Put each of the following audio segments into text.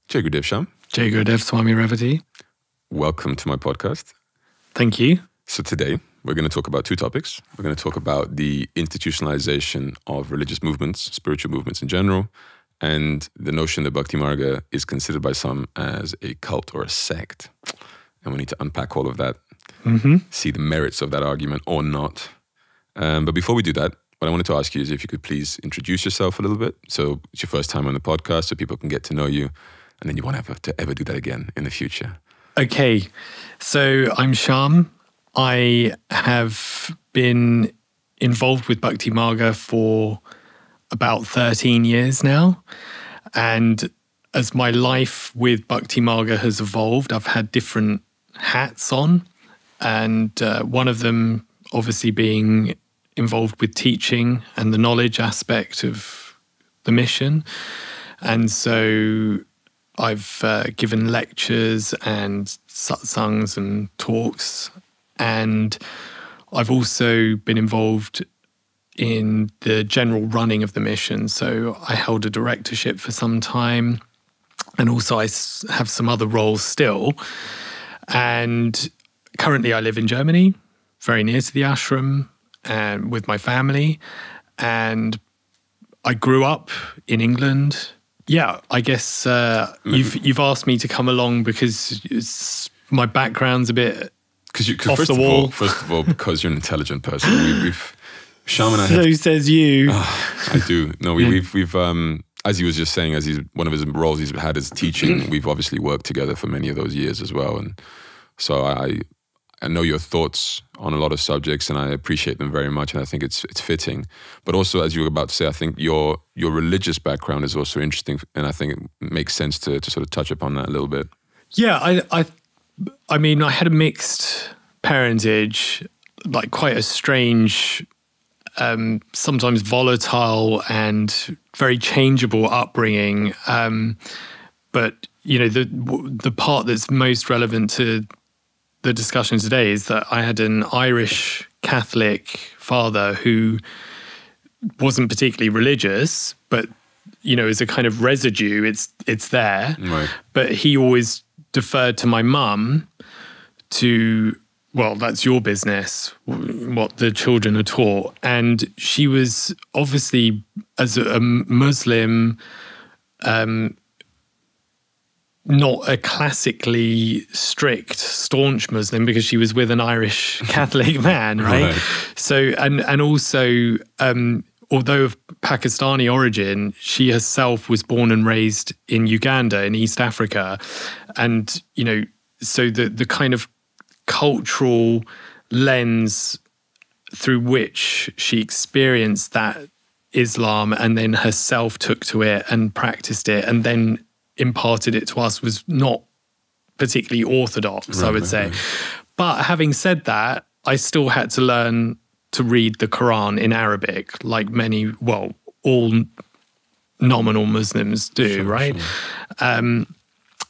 Jai Gurudev Sham. Jai Gurudev Swami Revati. Welcome to my podcast. Thank you. So today we're going to talk about two topics. We're going to talk about the institutionalization of religious movements, spiritual movements in general, and the notion that Bhakti Marga is considered by some as a cult or a sect. And we need to unpack all of that, see the merits of that argument or not. But before we do that, what I wanted to ask you is if you could please introduce yourself a little bit. So it's your first time on the podcast, so people can get to know you, and then you won't have to ever do that again in the future. Okay, so I'm Sham. I have been involved with Bhakti Marga for about 13 years now. And as my life with Bhakti Marga has evolved, I've had different hats on. And one of them obviously being involved with teaching and the knowledge aspect of the mission. And so I've given lectures and satsangs and talks. And I've also been involved in the general running of the mission. So I held a directorship for some time. And also I have some other roles still. And currently I live in Germany, very near to the ashram, and with my family. And I grew up in England. Yeah, I guess you've asked me to come along because my background's a bit off the wall. First of all, because you're an intelligent person, we've Sham and I. So says you. I do. No, we've as he was just saying, one of his roles he's had is teaching. We've obviously worked together for many of those years as well, and so I know your thoughts on a lot of subjects, and I appreciate them very much, and I think it's fitting. But also, as you were about to say, I think your religious background is also interesting, and I think it makes sense to sort of touch upon that a little bit. Yeah, I mean, I had a mixed parentage, like quite a strange, sometimes volatile and very changeable upbringing. But, you know, the part that's most relevant to the discussion today is that I had an Irish Catholic father who wasn't particularly religious, but, you know, as a kind of residue, it's there. Right. But he always deferred to my mum to, well, that's your business, what the children are taught. And she was obviously, as a Muslim, not a classically strict, staunch Muslim because she was with an Irish Catholic man, right? So, and also, although of Pakistani origin, she herself was born and raised in Uganda in East Africa. And, you know, so the kind of cultural lens through which she experienced that Islam and then herself took to it and practiced it and then imparted it to us was not particularly orthodox, I would say. But having said that, I still had to learn to read the Quran in Arabic, like many, well, all nominal Muslims do, right? Sure.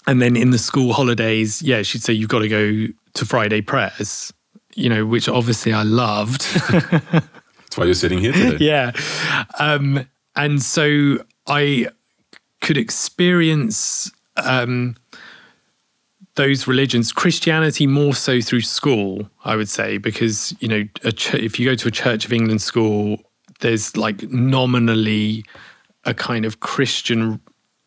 And then in the school holidays, yeah, she'd say, you've got to go to Friday prayers, you know, which obviously I loved. That's why you're sitting here today. Yeah. And so I could experience those religions, Christianity more so through school, I would say, because, you know, if you go to a Church of England school, there's like nominally a kind of Christian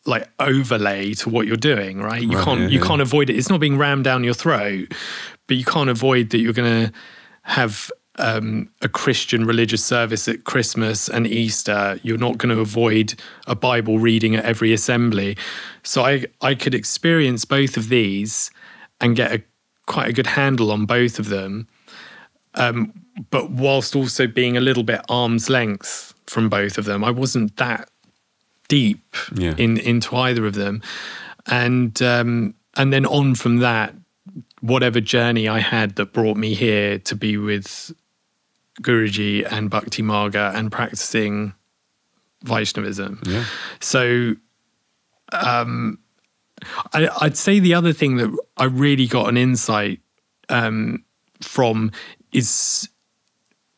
like overlay to what you're doing, right? You can't avoid it. It's not being rammed down your throat, but you can't avoid that you're going to have a Christian religious service at Christmas and Easter. You're not going to avoid a Bible reading at every assembly. So I could experience both of these and get quite a good handle on both of them, but whilst also being a little bit arm's length from both of them. I wasn't that deep into either of them. And then on from that, whatever journey I had that brought me here to be with Guruji and Bhakti Marga and practicing Vaishnavism. Yeah. So I'd say the other thing that I really got an insight from is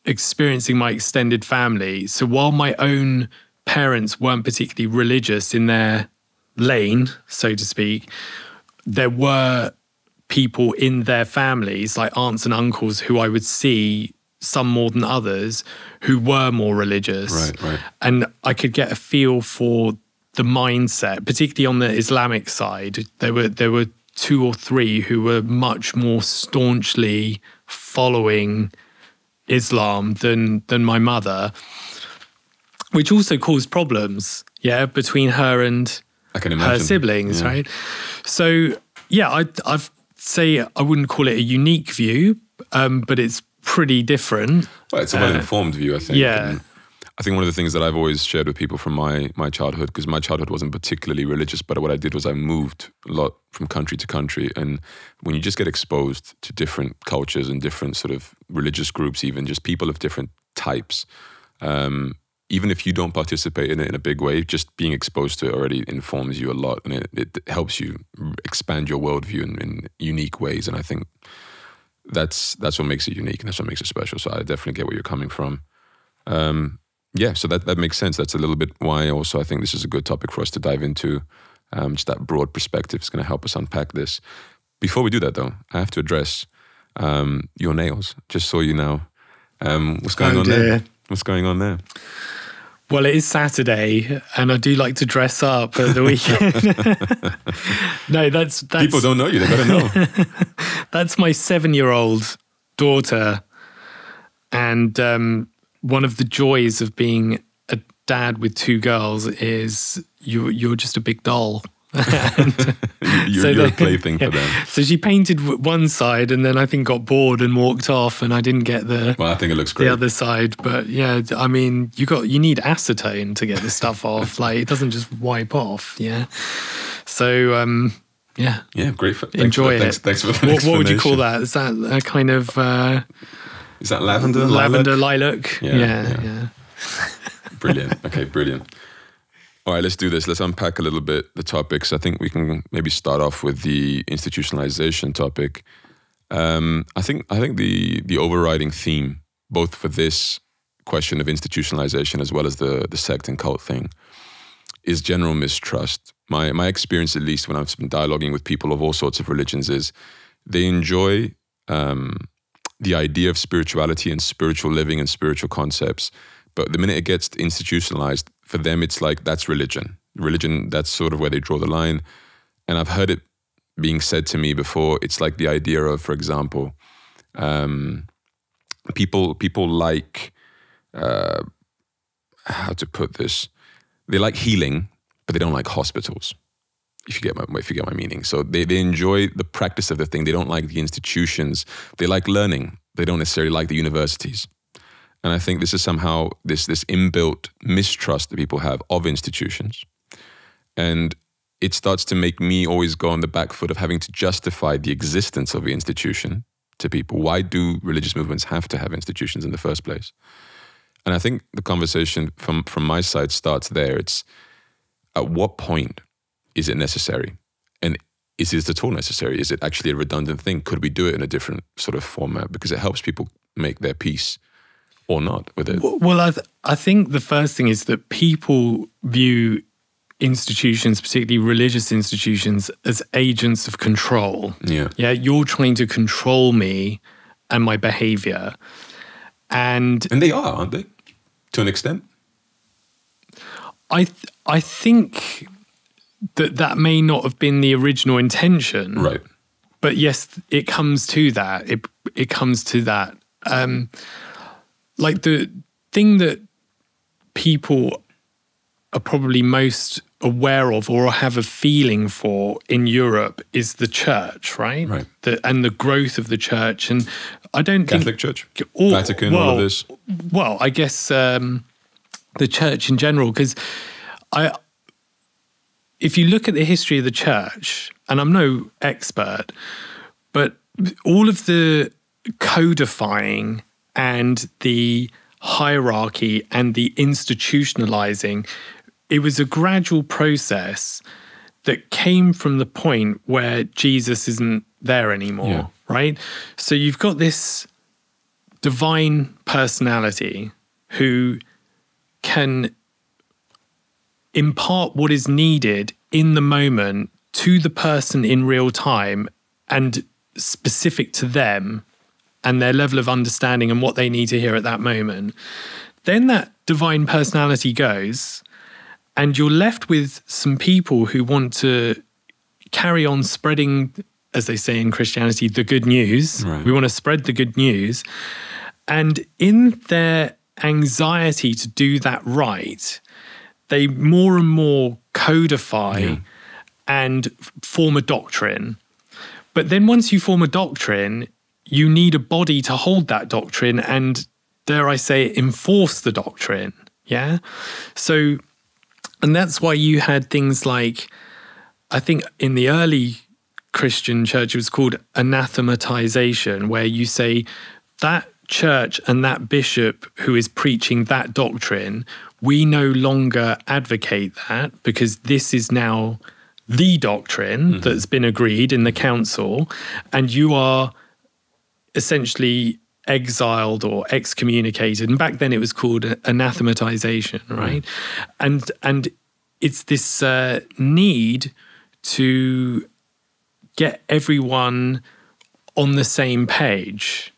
experiencing my extended family. So while my own parents weren't particularly religious in their lane, so to speak, there were people in their families, like aunts and uncles, who I would see, some more than others, who were more religious. Right. And I could get a feel for the mindset, particularly on the Islamic side. There were 2 or 3 who were much more staunchly following Islam than my mother, which also caused problems, between her and her siblings, right? So, I'd say I wouldn't call it a unique view, but it's pretty different. Well, it's a well-informed view, I think. Yeah. And I think one of the things that I've always shared with people from my childhood, because my childhood wasn't particularly religious, but what I did was I moved a lot from country to country. And when you just get exposed to different cultures and different sort of religious groups, even just people of different types, even if you don't participate in it in a big way, just being exposed to it already informs you a lot, and it helps you expand your worldview in unique ways. And I think that's what makes it unique, and that's what makes it special. So I definitely get where you're coming from. So that makes sense. That's a little bit why also I think this is a good topic for us to dive into. Just that broad perspective is going to help us unpack this. Before we do that, though, I have to address your nails. Just saw you now. What's going on there? What's going on there? Well, it is Saturday, and I do like to dress up at the weekend. No, that's people don't know you. They gotta know. That's my 7-year-old daughter, and one of the joys of being a dad with 2 girls is you're just a big doll. You're a plaything for them. So she painted one side, and then I think got bored and walked off, and I didn't get Well, I think it looks great. The other side. But yeah, I mean, you need acetone to get this stuff off. Like, it doesn't just wipe off. Yeah. So yeah. Yeah, great. Enjoy it. Thanks for the what would you call that? Is that a kind of is that lavender? Lavender lilac? Yeah. Brilliant. Okay, brilliant. All right, let's do this. Let's unpack a little bit the topics. I think we can maybe start off with the institutionalization topic. I think the overriding theme, both for this question of institutionalization as well as the sect and cult thing, is general mistrust. My experience, at least when I've been dialoguing with people of all sorts of religions, is they enjoy the idea of spirituality and spiritual living and spiritual concepts. But the minute it gets institutionalized, for them, it's like, that's religion. Religion, that's sort of where they draw the line. And I've heard it being said to me before. It's like the idea of, for example, people like, how to put this? They like healing, but they don't like hospitals. If you get my meaning. So they enjoy the practice of the thing. They don't like the institutions. They like learning. They don't necessarily like the universities. And I think this is somehow this inbuilt mistrust that people have of institutions. And it starts to make me always go on the back foot of having to justify the existence of the institution to people. Why do religious movements have to have institutions in the first place? And I think the conversation from my side starts there. It's, at what point is it necessary? And is it at all necessary? Is it actually a redundant thing? Could we do it in a different sort of format? Because it helps people make their peace or not with it. Well, I think the first thing is that people view institutions, particularly religious institutions, as agents of control. Yeah. Yeah, you're trying to control me and my behavior. And they are, aren't they? To an extent? I think that may not have been the original intention. Right. But yes, it comes to that. It comes to that. Like, the thing that people are probably most aware of or have a feeling for in Europe is the church, right? Right. And the growth of the church. And I don't Catholic Church, Vatican, all of this. Well, I guess the church in general, because if you look at the history of the church, and I'm no expert, but all of the codifying and the hierarchy and the institutionalizing, it was a gradual process that came from the point where Jesus isn't there anymore, right? So you've got this divine personality who can impart what is needed in the moment to the person in real time and specific to them and their level of understanding and what they need to hear at that moment, then that divine personality goes, and you're left with some people who want to carry on spreading, as they say in Christianity, the good news. Right. We want to spread the good news. And in their anxiety to do that right, they more and more codify and form a doctrine. But then once you form a doctrine, you need a body to hold that doctrine and, dare I say, enforce the doctrine. Yeah. So, and that's why you had things like, I think in the early Christian church, it was called anathematization, where you say that church and that bishop who is preaching that doctrine, we no longer advocate that because this is now the doctrine that's been agreed in the council, and you are essentially exiled or excommunicated. And back then it was called anathematization, right? And it's this need to get everyone on the same page.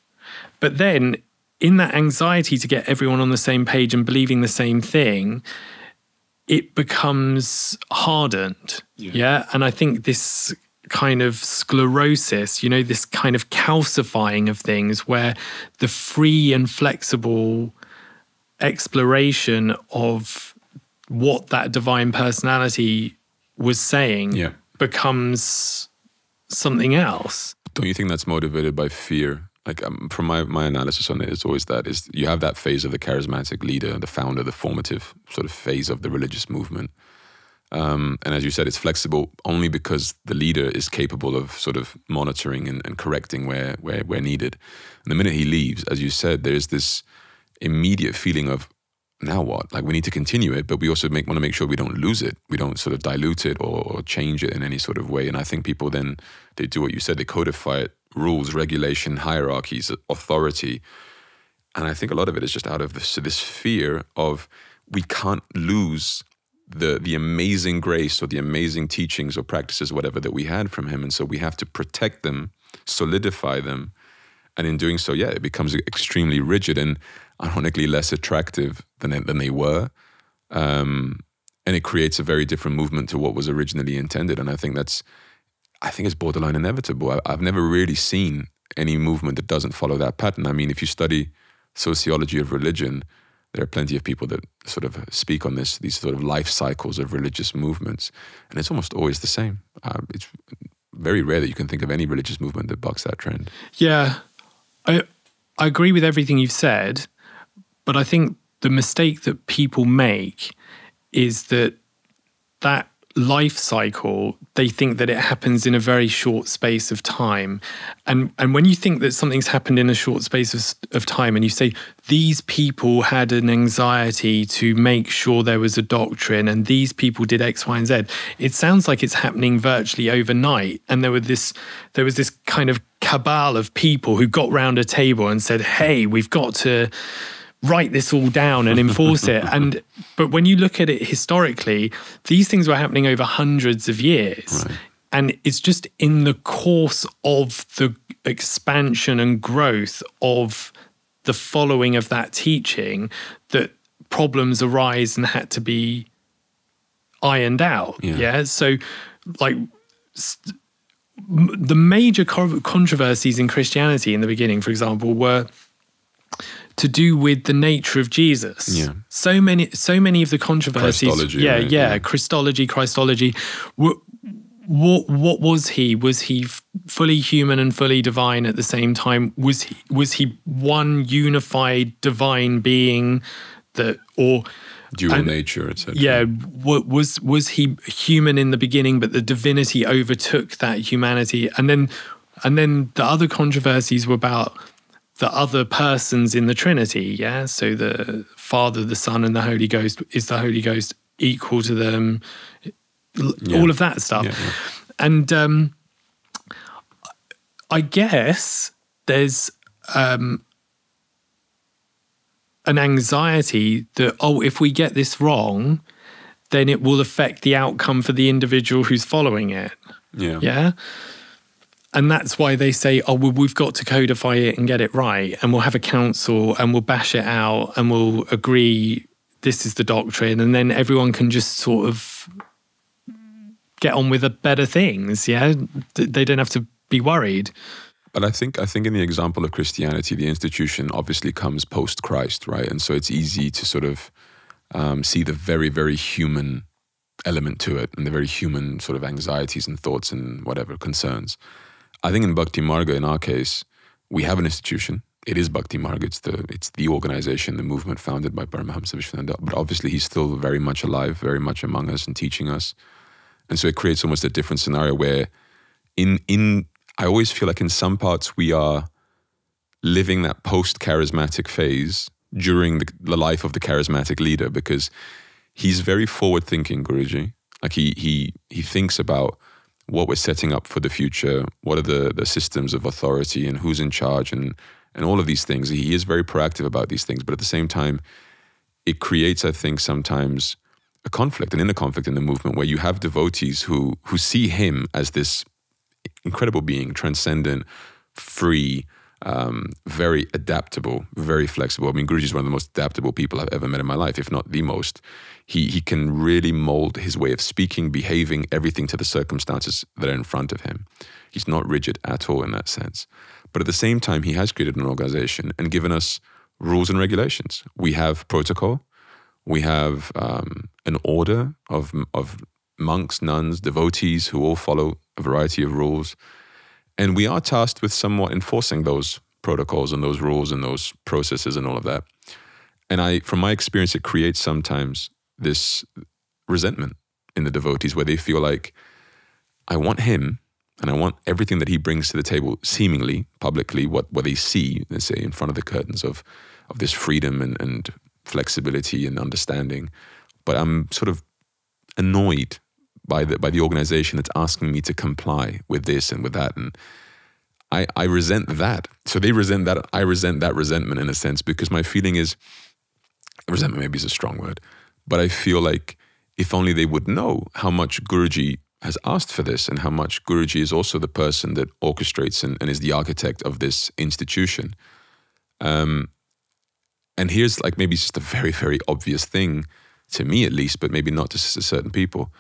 But then in that anxiety to get everyone on the same page and believing the same thing, it becomes hardened. Yeah. And I think this kind of sclerosis, you know, this kind of calcifying of things where the free and flexible exploration of what that divine personality was saying becomes something else. Don't you think that's motivated by fear? Like from my analysis on it, it's always that is you have that phase of the charismatic leader, the founder, the formative sort of phase of the religious movement. And as you said, it's flexible only because the leader is capable of sort of monitoring and correcting where needed. And the minute he leaves, as you said, there's this immediate feeling of, now what? Like we need to continue it, but we also want to make sure we don't lose it. We don't sort of dilute it or change it in any sort of way. And I think people then, they do what you said, they codify it, rules, regulation, hierarchies, authority. And I think a lot of it is just out of this fear of we can't lose the amazing grace or the amazing teachings or practices, whatever that we had from him. And so we have to protect them, solidify them. And in doing so, it becomes extremely rigid and ironically less attractive than they were. And it creates a very different movement to what was originally intended. And I think it's borderline inevitable. I've never really seen any movement that doesn't follow that pattern. I mean, if you study sociology of religion, there are plenty of people that sort of speak on these sort of life cycles of religious movements. And it's almost always the same. It's very rare that you can think of any religious movement that bucks that trend. Yeah, I agree with everything you've said, but I think the mistake that people make is that life cycle, they think that it happens in a very short space of time. And when you think that something's happened in a short space of time and you say, these people had an anxiety to make sure there was a doctrine and these people did X, Y, and Z, it sounds like it's happening virtually overnight. And there was this kind of cabal of people who got round a table and said, hey, we've got to write this all down and enforce it. But when you look at it historically, these things were happening over hundreds of years. Right. And it's just in the course of the expansion and growth of the following of that teaching that problems arise and had to be ironed out. Yeah. So like the major controversies in Christianity in the beginning, for example, were to do with the nature of Jesus. Yeah. So many of the controversies. Christology, Christology. What was he? Was he fully human and fully divine at the same time? Was he one unified divine being or dual nature, etc.? Yeah. Was he human in the beginning, but the divinity overtook that humanity? And then the other controversies were about the other persons in the Trinity, yeah? So the Father, the Son, and the Holy Ghost, is the Holy Ghost equal to them? All of that stuff. Yeah. And I guess there's an anxiety that, if we get this wrong, then it will affect the outcome for the individual who's following it. Yeah. Yeah. And that's why they say, oh, well, we've got to codify it and get it right. And we'll have a council and we'll bash it out and we'll agree this is the doctrine. And then everyone can just sort of get on with the better things. Yeah. They don't have to be worried. But I think in the example of Christianity, the institution obviously comes post-Christ, right? And so it's easy to sort of see the very, very human element to it and the very human sort of anxieties and thoughts and whatever concerns. I think in Bhakti Marga, in our case, we have an institution. It is Bhakti Marga. It's the organization, the movement founded by Paramahamsa Vishwananda. But obviously he's still very much alive, very much among us and teaching us. And so it creates almost a different scenario where I always feel like in some parts we are living that post-charismatic phase during the life of the charismatic leader, because he's very forward-thinking, Guruji. Like he thinks about what we're setting up for the future, what are the systems of authority and who's in charge and all of these things. He is very proactive about these things, but at the same time, it creates, I think, sometimes a conflict, an inner conflict in the movement where you have devotees who see him as this incredible being, transcendent, free, very adaptable, very flexible. I mean, Guruji is one of the most adaptable people I've ever met in my life, if not the most. He can really mold his way of speaking, behaving, everything to the circumstances that are in front of him. He's not rigid at all in that sense. But at the same time, he has created an organization and given us rules and regulations. We have protocol. We have an order of monks, nuns, devotees who all follow a variety of rules. And we are tasked with somewhat enforcing those protocols and those rules and those processes and all of that. And from my experience, it creates sometimes this resentment in the devotees where they feel like, I want him and I want everything that he brings to the table, seemingly, publicly, what they see, let's say, in front of the curtains of this freedom and flexibility and understanding. But I'm sort of annoyed by the organization that's asking me to comply with this and with that. And I resent that. So they resent that. I resent that resentment in a sense, because my feeling is, resentment maybe is a strong word, but I feel like if only they would know how much Guruji has asked for this and how much Guruji is also the person that orchestrates and is the architect of this institution. And here's like maybe just a very, very obvious thing to me at least, but maybe not to certain people.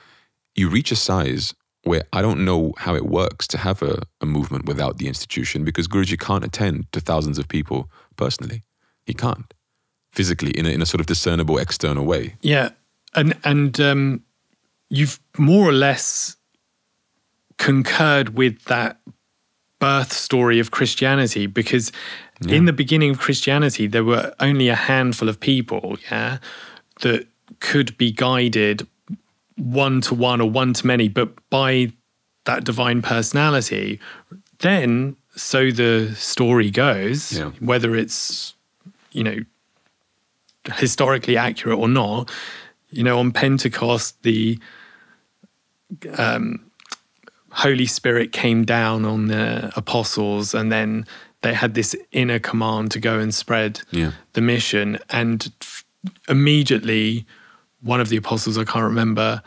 You reach a size where I don't know how it works to have a movement without the institution, because Guruji can't attend to thousands of people personally. He can't. Physically, in a sort of discernible external way. Yeah. And you've more or less concurred with that birth story of Christianity, because in the beginning of Christianity, there were only a handful of people, that could be guided one-to-one or one-to-many, but by that divine personality. Then, so the story goes, whether it's, historically accurate or not, on Pentecost, the Holy Spirit came down on the apostles, and then they had this inner command to go and spread the mission. And immediately, one of the apostles, I can't remember,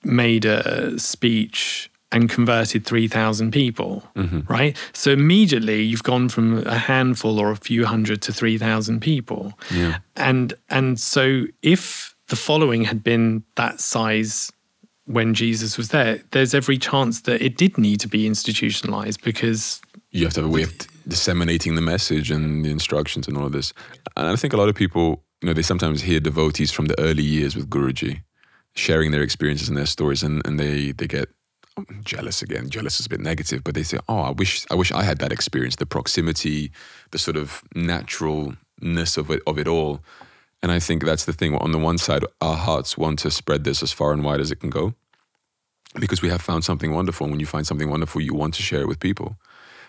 made a speech and converted 3,000 people, right? So immediately you've gone from a handful or a few hundred to 3,000 people. Yeah. And so if the following had been that size when Jesus was there, there's every chance that it did need to be institutionalized, because you have to have a way of disseminating the message and the instructions and all of this. And I think a lot of people, they sometimes hear devotees from the early years with Guruji sharing their experiences and their stories, and they get jealous again. Jealous is a bit negative, but they say, oh, I wish I had that experience, the proximity, the sort of naturalness of it all. And I think that's the thing. On the one side, our hearts want to spread this as far and wide as it can go, because we have found something wonderful. And when you find something wonderful, you want to share it with people.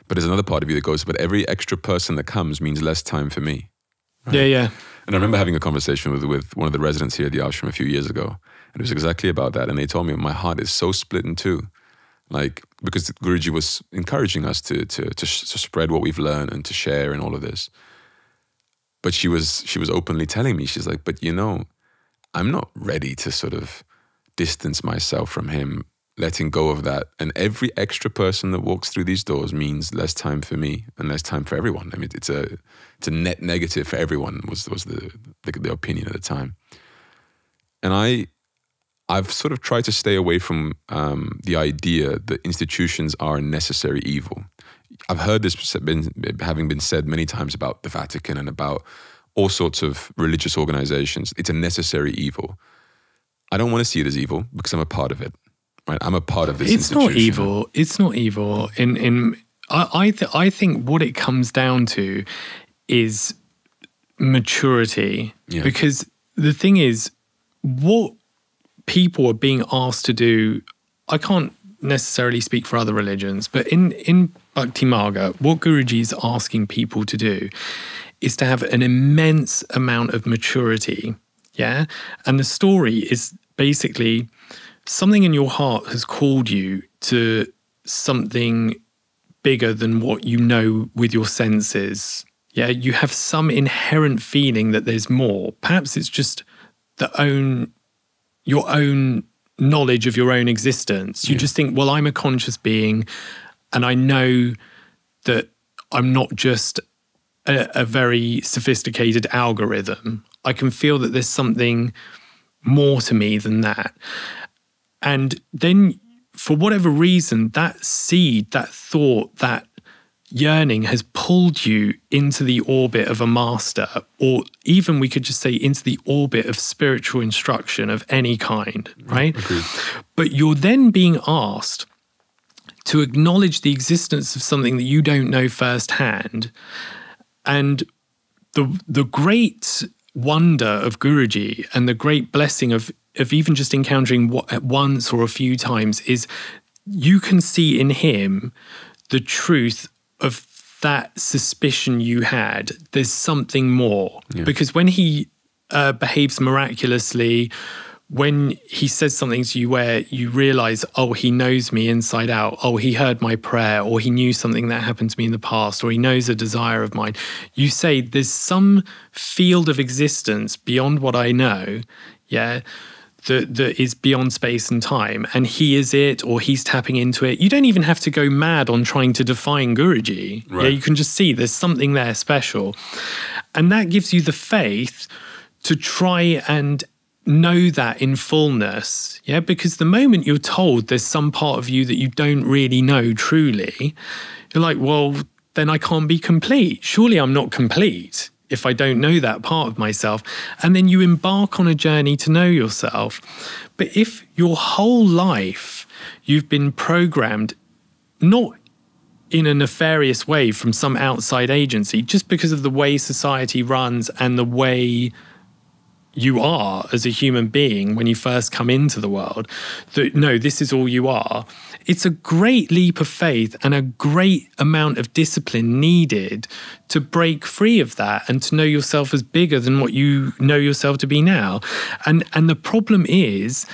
But there's another part of you that goes, but every extra person that comes means less time for me. Right? Yeah. And I remember having a conversation with one of the residents here at the ashram a few years ago. And it was exactly about that. And they told me, my heart is so split in two. Like, because Guruji was encouraging us to spread what we've learned and to share and all of this. But she was openly telling me, she's like, but I'm not ready to sort of distance myself from him, letting go of that. And every extra person that walks through these doors means less time for me and less time for everyone. I mean, it's a net negative for everyone was the opinion at the time. And I've sort of tried to stay away from the idea that institutions are a necessary evil. I've heard this having been said many times about the Vatican and about all sorts of religious organizations. It's a necessary evil. I don't want to see it as evil because I'm a part of it. Right? I'm a part of this institution. It's not evil. It's not evil. I think what it comes down to is maturity. Yeah. Because the thing is, what people are being asked to do, I can't necessarily speak for other religions, but in Bhakti Marga, what Guruji is asking people to do is to have an immense amount of maturity, yeah? And the story is basically something in your heart has called you to something bigger than what you know with your senses, yeah? You have some inherent feeling that there's more. Perhaps it's just your own knowledge of your own existence. You just think, well, I'm a conscious being and I know that I'm not just a very sophisticated algorithm. I can feel that there's something more to me than that. And then for whatever reason, that seed, that thought, that yearning has pulled you into the orbit of a master, or even we could just say into the orbit of spiritual instruction of any kind, right? Agreed. But you're then being asked to acknowledge the existence of something that you don't know firsthand. And the great wonder of Guruji and the great blessing of even just encountering once or a few times is you can see in him the truth of that suspicion you had. There's something more. Yeah. Because when he behaves miraculously, when he says something to you where you realize, oh, he knows me inside out, oh, he heard my prayer, or he knew something that happened to me in the past, or he knows a desire of mine, you say there's some field of existence beyond what I know, yeah, that is beyond space and time, and he is it, or he's tapping into it. You don't even have to go mad on trying to define Guruji. Right. Yeah, you can just see there's something there special. And that gives you the faith to try and know that in fullness, yeah? Because the moment you're told there's some part of you that you don't really know truly, you're like, well, then I can't be complete. Surely I'm not complete if I don't know that part of myself. And then you embark on a journey to know yourself. But if your whole life you've been programmed, not in a nefarious way from some outside agency, just because of the way society runs and the way you are as a human being when you first come into the world, that no, this is all you are. It's a great leap of faith and a great amount of discipline needed to break free of that and to know yourself as bigger than what you know yourself to be now. And the problem is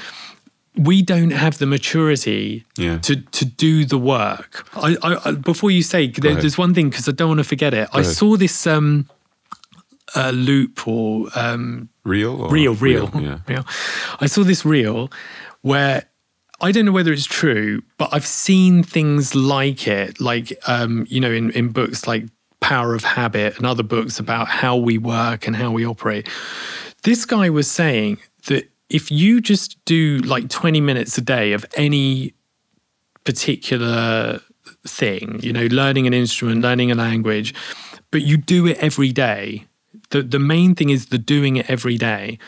we don't have the maturity to do the work. I before you say, there's one thing, because I don't want to forget it. I saw this loop or reel. Yeah. I saw this reel where I don't know whether it's true, but I've seen things like it, like in books like Power of Habit and other books about how we work and how we operate. This guy was saying that if you just do like 20 minutes a day of any particular thing, learning an instrument, learning a language, but you do it every day. The main thing is the doing it every day.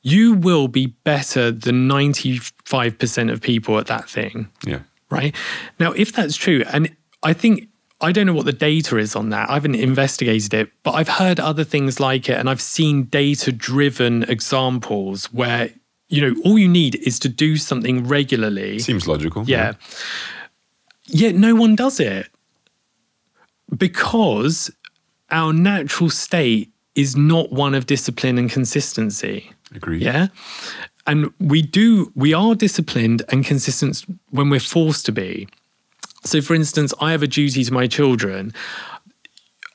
You will be better than 95% of people at that thing. Yeah. Right? Now, if that's true, and I don't know what the data is on that. I haven't investigated it, but I've heard other things like it, and I've seen data-driven examples where, all you need is to do something regularly. Seems logical. Yeah. Yet no one does it because our natural state is not one of discipline and consistency. Agreed. Yeah. And we are disciplined and consistent when we're forced to be. So for instance, I have a duty to my children.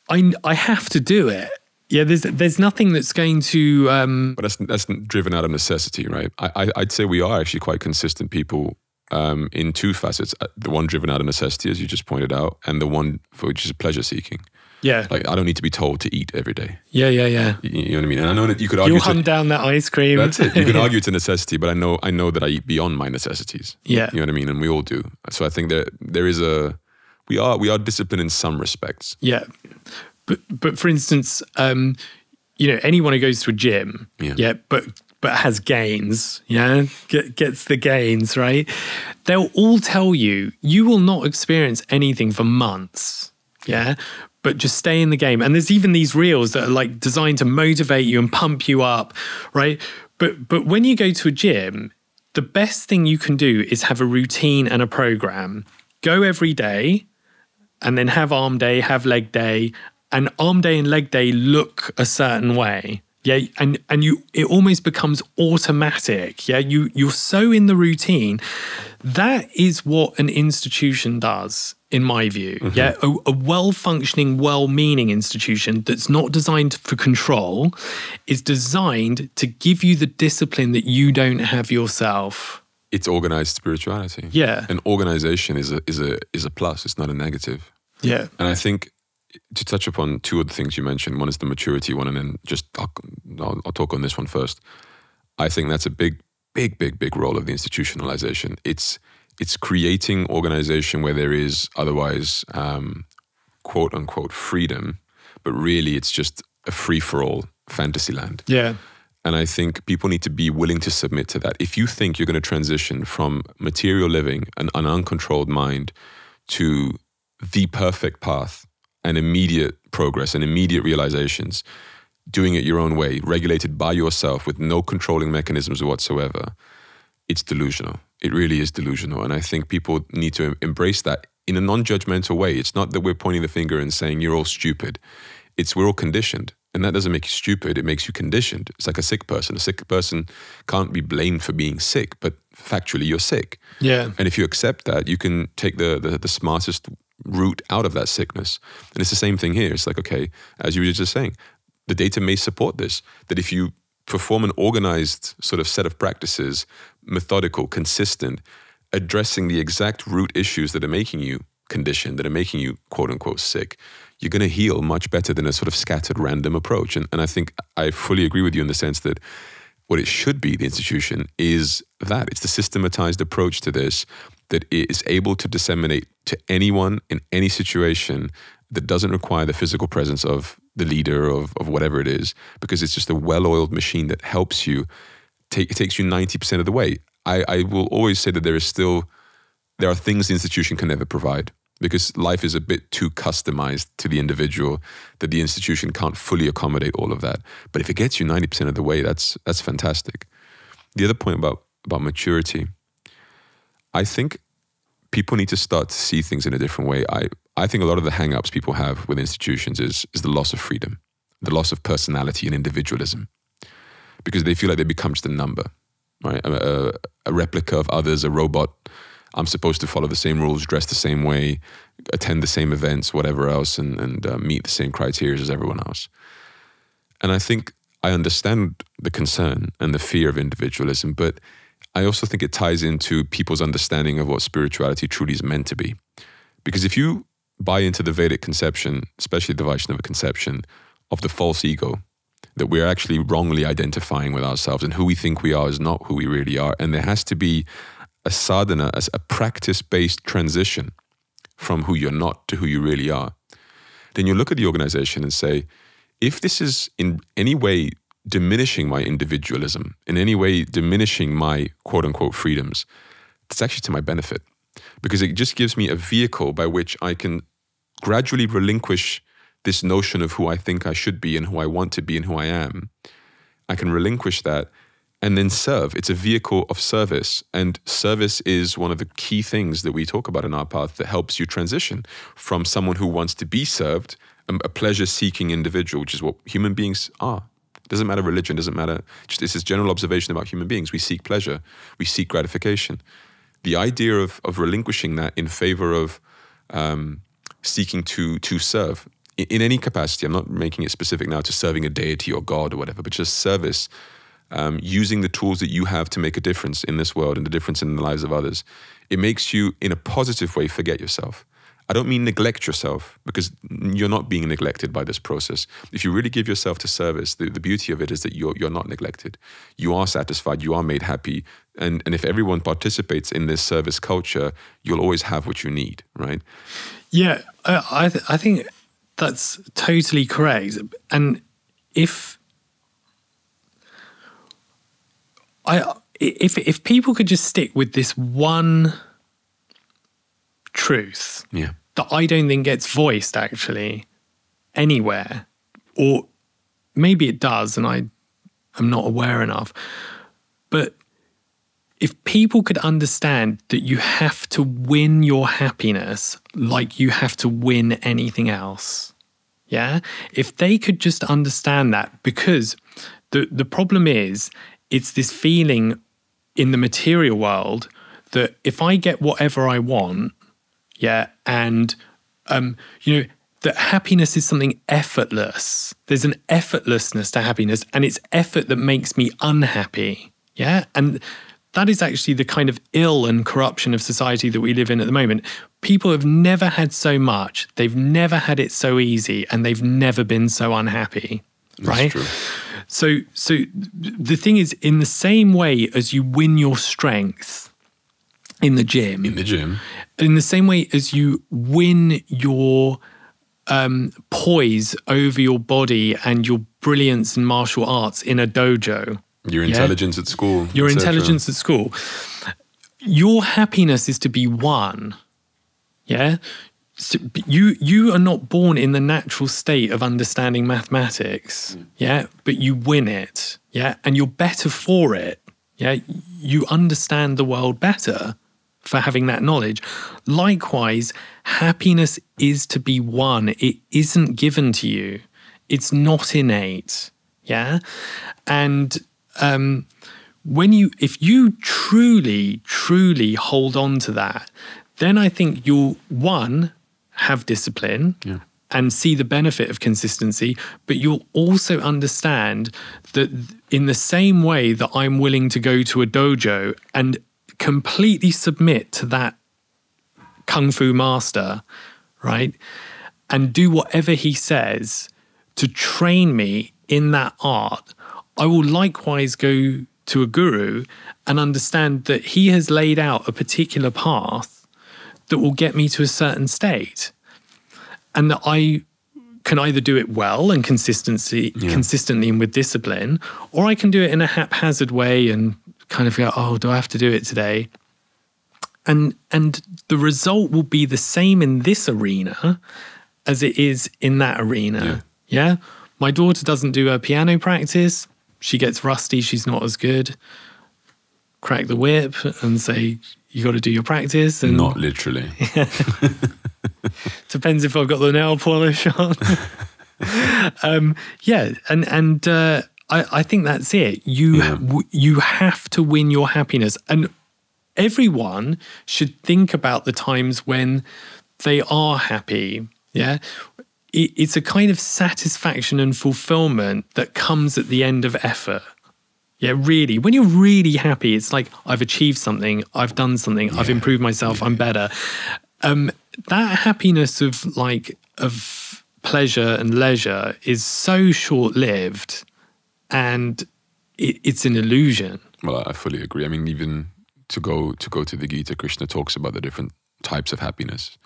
I have to do it. Yeah, there's nothing that's going to. But that's driven out of necessity, right? I'd say we are actually quite consistent people in two facets. The one driven out of necessity, as you just pointed out, and the one for which is pleasure seeking. Yeah. Like, I don't need to be told to eat every day. Yeah. You know what I mean? And I know that you could argue... You'll hunt down that ice cream. That's it. You can argue it's a necessity, but I know that I eat beyond my necessities. Yeah. You know what I mean? And we all do. So I think there is we are disciplined in some respects. Yeah. But for instance, anyone who goes to a gym, but has gains, gets the gains, right? They'll all tell you will not experience anything for months, but just stay in the game. And there's even these reels that are like designed to motivate you and pump you up, right? But when you go to a gym, the best thing you can do is have a routine and a program. Go every day, and then have arm day, have leg day, and arm day and leg day look a certain way. Yeah, and it almost becomes automatic. Yeah, you're so in the routine. That is what an institution does, in my view. Mm-hmm. Yeah, a well-functioning, well-meaning institution that's not designed for control is designed to give you the discipline that you don't have yourself. It's organized spirituality. Yeah, and organization is a plus. It's not a negative. Yeah, and I think, to touch upon two of the things you mentioned, one is the maturity one, and then I'll talk on this one first. I think that's a big role of the institutionalization. It's creating organization where there is otherwise quote unquote freedom, but really it's just a free for all fantasy land. Yeah. And I think people need to be willing to submit to that. If you think you're going to transition from material living, an uncontrolled mind, to the perfect path, and immediate progress and immediate realizations, doing it your own way, regulated by yourself with no controlling mechanisms whatsoever, it's delusional. It really is delusional. And I think people need to embrace that in a non-judgmental way. It's not that we're pointing the finger and saying you're all stupid. It's we're all conditioned. And that doesn't make you stupid, it makes you conditioned. It's like a sick person. A sick person can't be blamed for being sick, but factually you're sick. Yeah. And if you accept that, you can take the smartest route out of that sickness. And it's the same thing here. It's like, okay, as you were just saying, the data may support this, that if you perform an organized sort of set of practices, methodical, consistent, addressing the exact root issues that are making you conditioned, that are making you quote unquote sick, you're going to heal much better than a sort of scattered random approach. And I think I fully agree with you in the sense that what it should be, the institution, is that. It's the systematized approach to this that is able to disseminate to anyone in any situation that doesn't require the physical presence of the leader of whatever it is, because it's just a well-oiled machine that helps you. It takes you 90% of the way. I will always say that there are things the institution can never provide, because life is a bit too customized to the individual that the institution can't fully accommodate all of that. But if it gets you 90% of the way, that's fantastic. The other point about maturity, I think people need to start to see things in a different way. I think a lot of the hang-ups people have with institutions is the loss of freedom, the loss of personality and individualism, because they feel like they become just a number, right? A replica of others, a robot. I'm supposed to follow the same rules, dress the same way, attend the same events, whatever else, and meet the same criteria as everyone else. And I think I understand the concern and the fear of individualism, but I also think it ties into people's understanding of what spirituality truly is meant to be. Because if you buy into the Vedic conception, especially the Vaishnava conception, of the false ego, that we're actually wrongly identifying with ourselves and who we think we are is not who we really are, and there has to be a sadhana, as a practice-based transition from who you're not to who you really are, then you look at the organization and say, if this is in any way diminishing my individualism, in any way diminishing my quote-unquote freedoms, it's actually to my benefit, because it just gives me a vehicle by which I can gradually relinquish this notion of who I think I should be and who I want to be and who I am. I can relinquish that and then serve. It's a vehicle of service. And service is one of the key things that we talk about in our path that helps you transition from someone who wants to be served, a pleasure-seeking individual, which is what human beings are. It doesn't matter religion, doesn't matter. Just this is general observation about human beings. We seek pleasure. We seek gratification. The idea of relinquishing that in favor of seeking to serve in any capacity. I'm not making it specific now to serving a deity or God or whatever, but just service, using the tools that you have to make a difference in this world and the difference in the lives of others. It makes you, in a positive way, forget yourself. I don't mean neglect yourself, because you're not being neglected by this process. If you really give yourself to service, the beauty of it is that you're not neglected. You are satisfied, you are made happy. And if everyone participates in this service culture, you'll always have what you need, right? Yeah, I think that's totally correct. And if people could just stick with this one truth, yeah, that I don't think gets voiced actually anywhere, or maybe it does and I am not aware enough, but if people could understand that you have to win your happiness like you have to win anything else, yeah? If they could just understand that, because the problem is, it's this feeling in the material world that if I get whatever I want, yeah, and, that happiness is something effortless. There's an effortlessness to happiness, and it's effort that makes me unhappy, yeah? And that is actually the kind of ill and corruption of society that we live in at the moment. People have never had so much, they've never had it so easy, and they've never been so unhappy, right? That's true. So the thing is, in the same way as you win your strength in the gym, in the same way as you win your poise over your body and your brilliance in martial arts in a dojo, your intelligence at school, your intelligence at school, your happiness is to be won. Yeah. So you are not born in the natural state of understanding mathematics, yeah, but you win it, yeah, and you're better for it, yeah. You understand the world better for having that knowledge. Likewise, happiness is to be won. It isn't given to you. It's not innate, yeah. And if you truly hold on to that, then I think you'll, one, have discipline, yeah, and see the benefit of consistency, but you'll also understand that in the same way that I'm willing to go to a dojo and completely submit to that kung fu master, right, and do whatever he says to train me in that art, I will likewise go to a guru and understand that he has laid out a particular path that will get me to a certain state, and that I can either do it well and consistently and with discipline, or I can do it in a haphazard way and kind of go, oh, do I have to do it today? And the result will be the same in this arena as it is in that arena. Yeah. My daughter doesn't do her piano practice. She gets rusty. She's not as good. Crack the whip and say, you got to do your practice. And not literally. Depends if I've got the nail polish on. I think that's it. You have to win your happiness. And everyone should think about the times when they are happy. Yeah. It's a kind of satisfaction and fulfillment that comes at the end of effort. Yeah, really. When you're really happy, it's like, I've achieved something, I've done something, I've improved myself, I'm better. That happiness of pleasure and leisure is so short-lived, and it's an illusion. Well, I fully agree. I mean, even to go to the Gita, Krishna talks about the different types of happiness.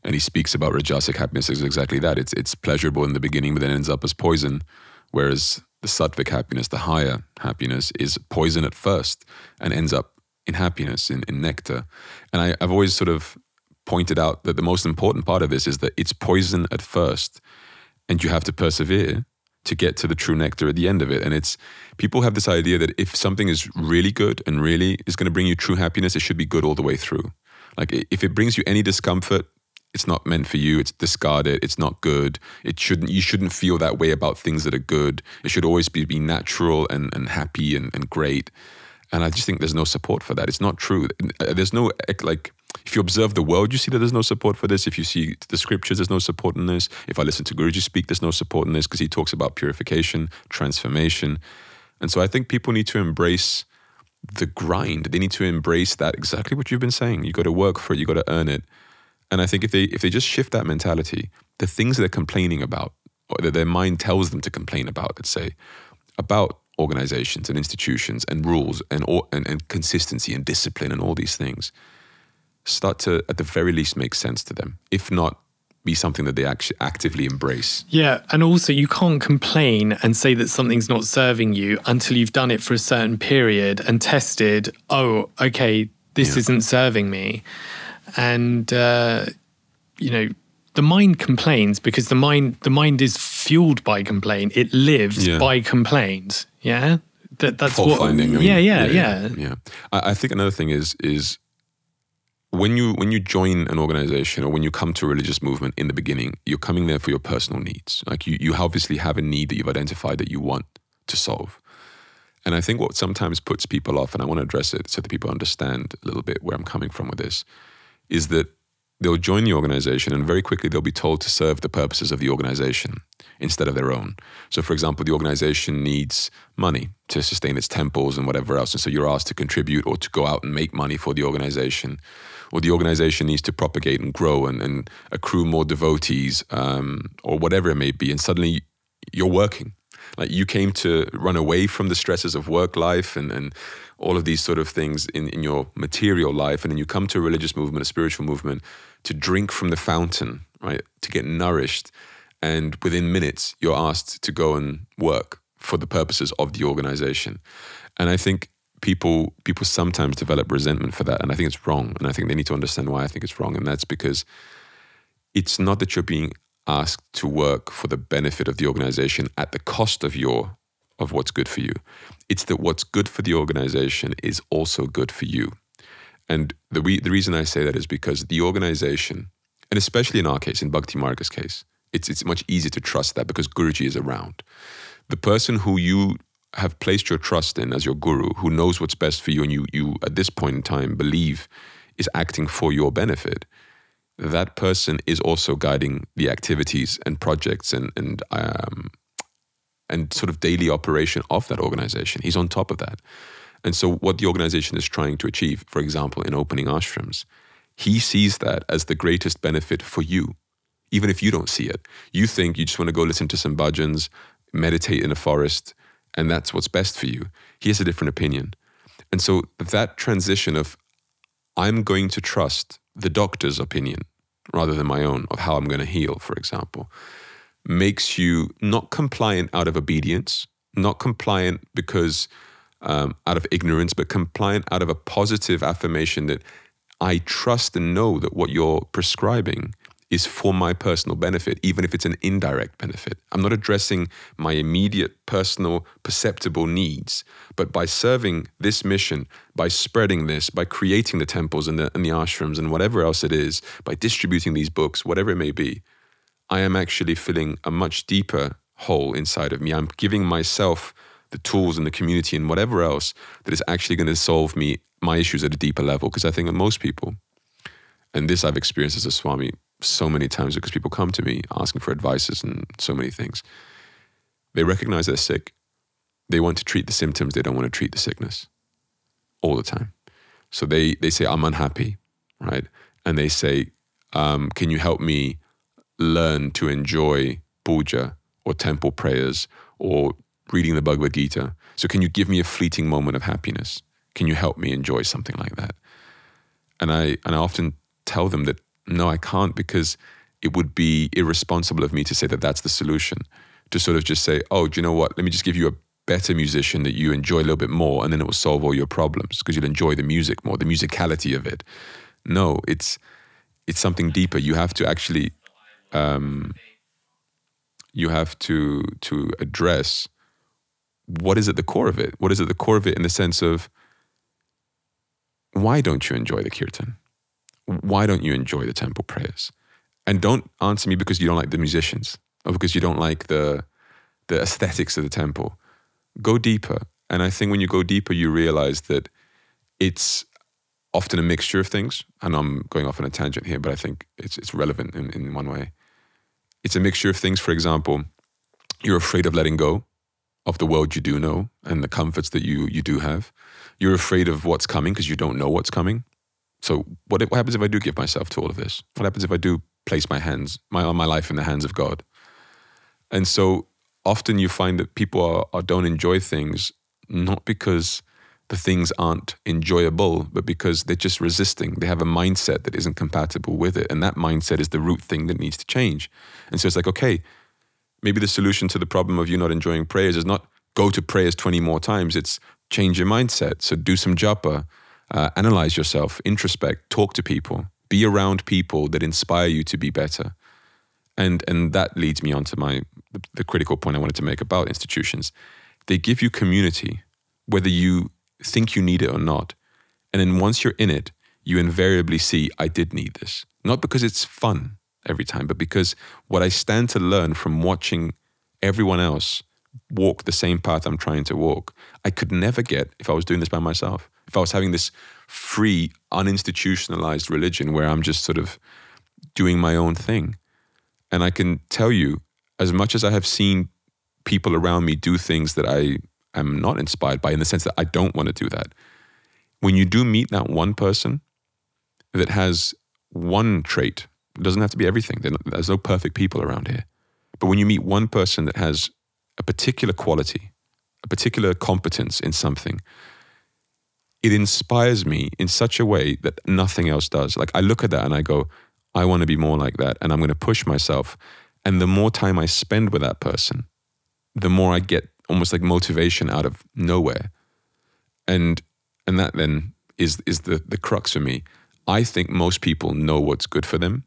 And he speaks about Rajasic happiness as exactly that. It's pleasurable in the beginning, but then ends up as poison. Whereas the Sattvic happiness, the higher happiness, is poison at first and ends up in happiness, in nectar. And I've always sort of pointed out that the most important part of this is that it's poison at first, and you have to persevere to get to the true nectar at the end of it. And people have this idea that if something is really good and really is going to bring you true happiness, it should be good all the way through. Like, if it brings you any discomfort, it's not meant for you. It's discarded. It's not good. You shouldn't feel that way about things that are good. It should always be natural and happy and great. And I just think there's no support for that. It's not true. There's no, like, if you observe the world, you see that there's no support for this. If you see the scriptures, there's no support in this. If I listen to Guruji speak, there's no support in this, because he talks about purification, transformation. And so I think people need to embrace the grind. They need to embrace that, exactly what you've been saying. You got to work for it. You got to earn it. And I think if they just shift that mentality, the things they're complaining about, or that their mind tells them to complain about, let's say, about organizations and institutions and rules and consistency and discipline and all these things, start to, at the very least, make sense to them. If not, be something that they actually actively embrace. Yeah, and also you can't complain and say that something's not serving you until you've done it for a certain period and tested, oh, okay, this isn't serving me. And, you know, the mind complains because the mind is fueled by complaint. It lives by complaint. Yeah, that's fault what. Finding. I mean, yeah. I think another thing is when you join an organization or when you come to a religious movement in the beginning, you're coming there for your personal needs. Like you obviously have a need that you've identified that you want to solve. And I think what sometimes puts people off, and I want to address it so that people understand a little bit where I'm coming from with this, is that they'll join the organization and very quickly they'll be told to serve the purposes of the organization instead of their own. So for example, the organization needs money to sustain its temples and whatever else. And so you're asked to contribute or to go out and make money for the organization. Or the organization needs to propagate and grow and accrue more devotees or whatever it may be. And suddenly you're working. Like you came to run away from the stresses of work life and all of these sort of things in your material life. And then you come to a religious movement, a spiritual movement, to drink from the fountain, right? To get nourished. And within minutes, you're asked to go and work for the purposes of the organization. And I think people sometimes develop resentment for that. And I think it's wrong. And I think they need to understand why I think it's wrong. And that's because it's not that you're being asked to work for the benefit of the organization at the cost of what's good for you. It's that what's good for the organization is also good for you. And the reason I say that is because the organization, and especially in our case, in Bhakti Marga's case, it's much easier to trust that because Guruji is around. The person who you have placed your trust in as your guru, who knows what's best for you and you at this point in time believe is acting for your benefit, that person is also guiding the activities and projects and sort of daily operation of that organization. He's on top of that. And so what the organization is trying to achieve, for example, in opening ashrams, he sees that as the greatest benefit for you, even if you don't see it. You think you just want to go listen to some bhajans, meditate in a forest, and that's what's best for you. He has a different opinion. And so that transition of I'm going to trust the doctor's opinion rather than my own of how I'm going to heal, for example, makes you not compliant out of obedience, not compliant because out of ignorance, but compliant out of a positive affirmation that I trust and know that what you're prescribing is for my personal benefit, even if it's an indirect benefit. I'm not addressing my immediate, personal, perceptible needs, but by serving this mission, by spreading this, by creating the temples and the ashrams and whatever else it is, by distributing these books, whatever it may be, I am actually filling a much deeper hole inside of me. I'm giving myself the tools and the community and whatever else that is actually going to solve my issues at a deeper level. Because I think that most people, and this I've experienced as a Swami so many times because people come to me asking for advices and so many things. They recognize they're sick. They want to treat the symptoms. They don't want to treat the sickness all the time. So they say, I'm unhappy, right? And they say, can you help me learn to enjoy puja or temple prayers or reading the Bhagavad Gita? So can you give me a fleeting moment of happiness? Can you help me enjoy something like that? And I often tell them that no, I can't, because it would be irresponsible of me to say that that's the solution. To sort of just say, oh, do you know what? Let me just give you a better musician that you enjoy a little bit more, and then it will solve all your problems because you'll enjoy the music more, the musicality of it. No, it's something deeper. You have to actually, you have to address what is at the core of it. What is at the core of it in the sense of, why don't you enjoy the kirtan? Why don't you enjoy the temple prayers? And don't answer me because you don't like the musicians or because you don't like the aesthetics of the temple. Go deeper And I think when you go deeper, you realize that it's often a mixture of things. I know I'm going off on a tangent here, but I think it's relevant in one way. It's a mixture of things. For example, you're afraid of letting go of the world you do know and the comforts that you do have. You're afraid of what's coming because you don't know what's coming. So what happens if I do give myself to all of this? What happens if I do place my life in the hands of God? And so often you find that people don't enjoy things, not because the things aren't enjoyable, but because they're just resisting. They have a mindset that isn't compatible with it. And that mindset is the root thing that needs to change. And so it's like, okay, maybe the solution to the problem of you not enjoying prayers is not go to prayers 20 more times. It's change your mindset. So do some japa, analyze yourself, introspect, talk to people, be around people that inspire you to be better. And that leads me on to the critical point I wanted to make about institutions. They give you community, whether you think you need it or not. And then once you're in it, you invariably see, I did need this. Not because it's fun every time, but because what I stand to learn from watching everyone else walk the same path I'm trying to walk, I could never get if I was doing this by myself. If I was having this free, uninstitutionalized religion where I'm just sort of doing my own thing. And I can tell you, as much as I have seen people around me do things that I am not inspired by, in the sense that I don't want to do that, when you do meet that one person that has one trait, it doesn't have to be everything. There's no perfect people around here. But when you meet one person that has a particular quality, a particular competence in something, it inspires me in such a way that nothing else does. Like I look at that and I go, I want to be more like that, and I'm going to push myself. And the more time I spend with that person, the more I get almost like motivation out of nowhere. And that then is the crux for me. I think most people know what's good for them.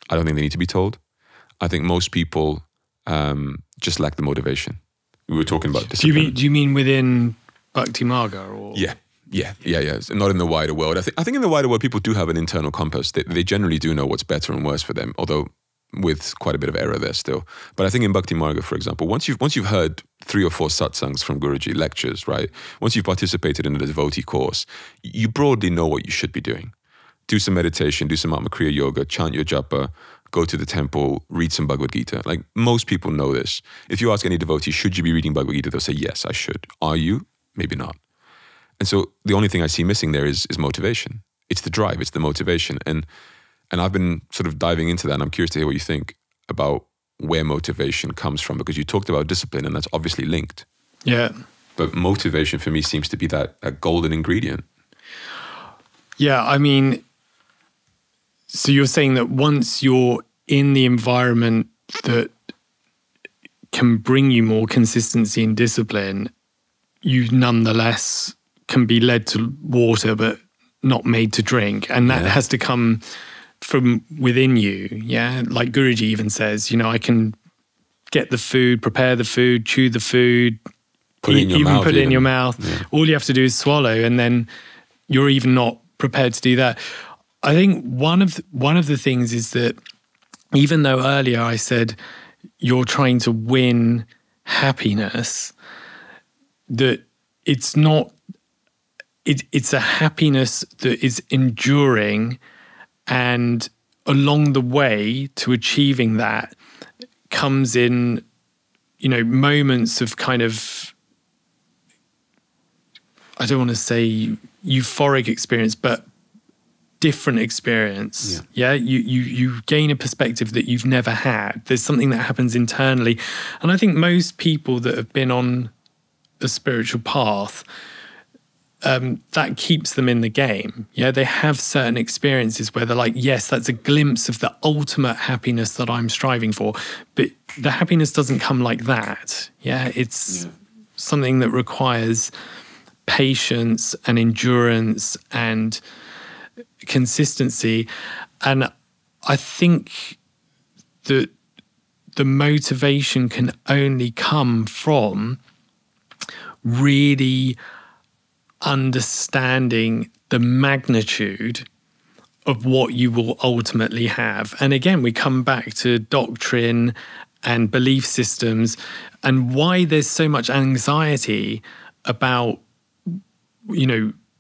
I don't think they need to be told. I think most people just lack the motivation. We were talking about discipline. Do you mean within Bhakti Marga? Or? Yeah. Not in the wider world. I think in the wider world, people do have an internal compass. They generally do know what's better and worse for them, although with quite a bit of error there still. But I think in Bhakti Marga, for example, once you've heard 3 or 4 satsangs from Guruji, lectures, right? Once you've participated in a devotee course, you broadly know what you should be doing. Do some meditation, do some Atmakriya yoga, chant your japa, go to the temple, read some Bhagavad Gita. Like most people know this. If you ask any devotee, should you be reading Bhagavad Gita? They'll say, yes, I should. Are you? Maybe not. And so the only thing I see missing there is motivation. It's the drive, it's the motivation. And I've been sort of diving into that, and I'm curious to hear what you think about where motivation comes from, because you talked about discipline, and that's obviously linked. Yeah. But motivation for me seems to be that golden ingredient. Yeah, I mean, so you're saying that once you're in the environment that can bring you more consistency and discipline, you nonetheless can be led to water but not made to drink. And that has to come from within you. Yeah. Like Guruji even says, I can get the food, prepare the food, chew the food, put it in your mouth. Yeah. All you have to do is swallow, and then you're even not prepared to do that. I think one of the things is that even though earlier I said you're trying to win happiness, that it's not, it's a happiness that is enduring, and along the way to achieving that comes in, moments of kind of, I don't want to say euphoric experience, but different experience. Yeah. You gain a perspective that you've never had. There's something that happens internally. And I think most people that have been on a spiritual path, that keeps them in the game. Yeah, they have certain experiences where they're like, yes, that's a glimpse of the ultimate happiness that I'm striving for. But the happiness doesn't come like that. Yeah, it's something that requires patience and endurance and consistency. And I think that the motivation can only come from really understanding the magnitude of what you will ultimately have. And again, we come back to doctrine and belief systems and why there's so much anxiety about,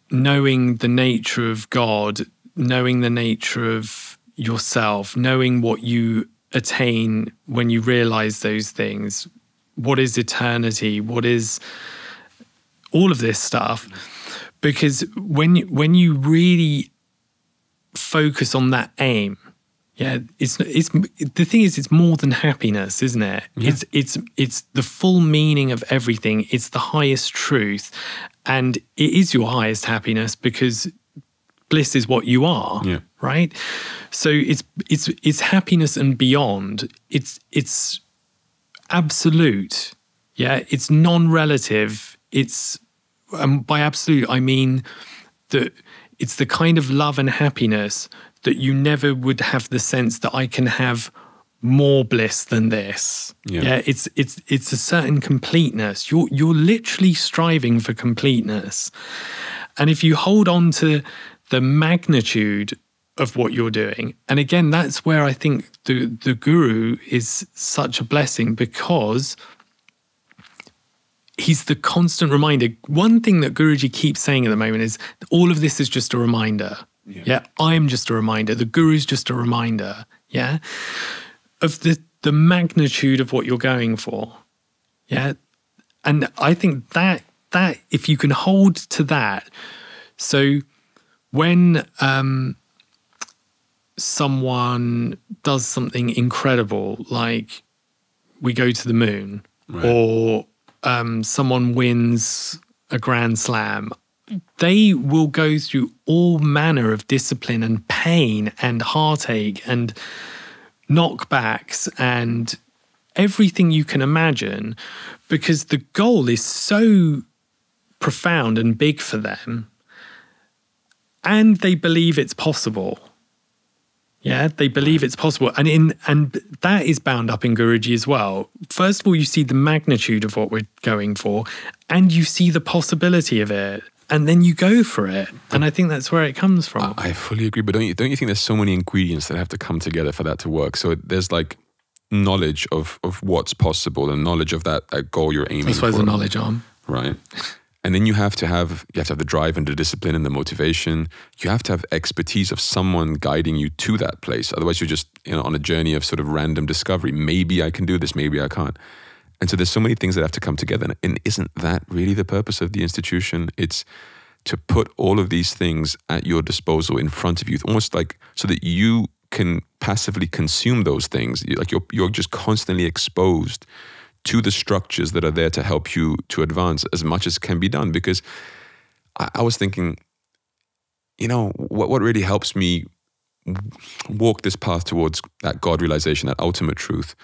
knowing the nature of God, knowing the nature of yourself, knowing what you attain when you realize those things. What is eternity? What is all of this stuff? Because when you really focus on that aim, it's the thing is, it's more than happiness, isn't it? Yeah. It's the full meaning of everything. It's the highest truth, and it is your highest happiness because bliss is what you are, right? So it's happiness and beyond. It's absolute, It's non-relative. It's by absolute I mean that it's the kind of love and happiness that you never would have the sense that I can have more bliss than this. It's a certain completeness. You're literally striving for completeness, and if you hold on to the magnitude of what you're doing, and again, that's where I think the guru is such a blessing, because he's the constant reminder. One thing that Guruji keeps saying at the moment is all of this is just a reminder. I'm just a reminder. The guru's just a reminder. Of the magnitude of what you're going for. And I think that if you can hold to that, so when someone does something incredible, like we go to the moon, or someone wins a Grand Slam, they will go through all manner of discipline and pain and heartache and knockbacks and everything you can imagine, because the goal is so profound and big for them, and they believe it's possible. They believe it's possible. And that is bound up in Guruji as well. First of all, you see the magnitude of what we're going for, and you see the possibility of it, and then you go for it. And I think that's where it comes from. I fully agree. But don't you think there's so many ingredients that have to come together for that to work? So there's like knowledge of what's possible and knowledge of that goal you're aiming for. That's where the knowledge on. Right. And then you have to have the drive and the discipline and the motivation. You have to have expertise of someone guiding you to that place. Otherwise, you're just on a journey of sort of random discovery. Maybe I can do this, maybe I can't. And so there's so many things that have to come together. And isn't that really the purpose of the institution? It's to put all of these things at your disposal in front of you, almost like so that you can passively consume those things. Like you're just constantly exposed to the structures that are there to help you to advance as much as can be done. Because I was thinking, what really helps me walk this path towards that God realization, that ultimate truth?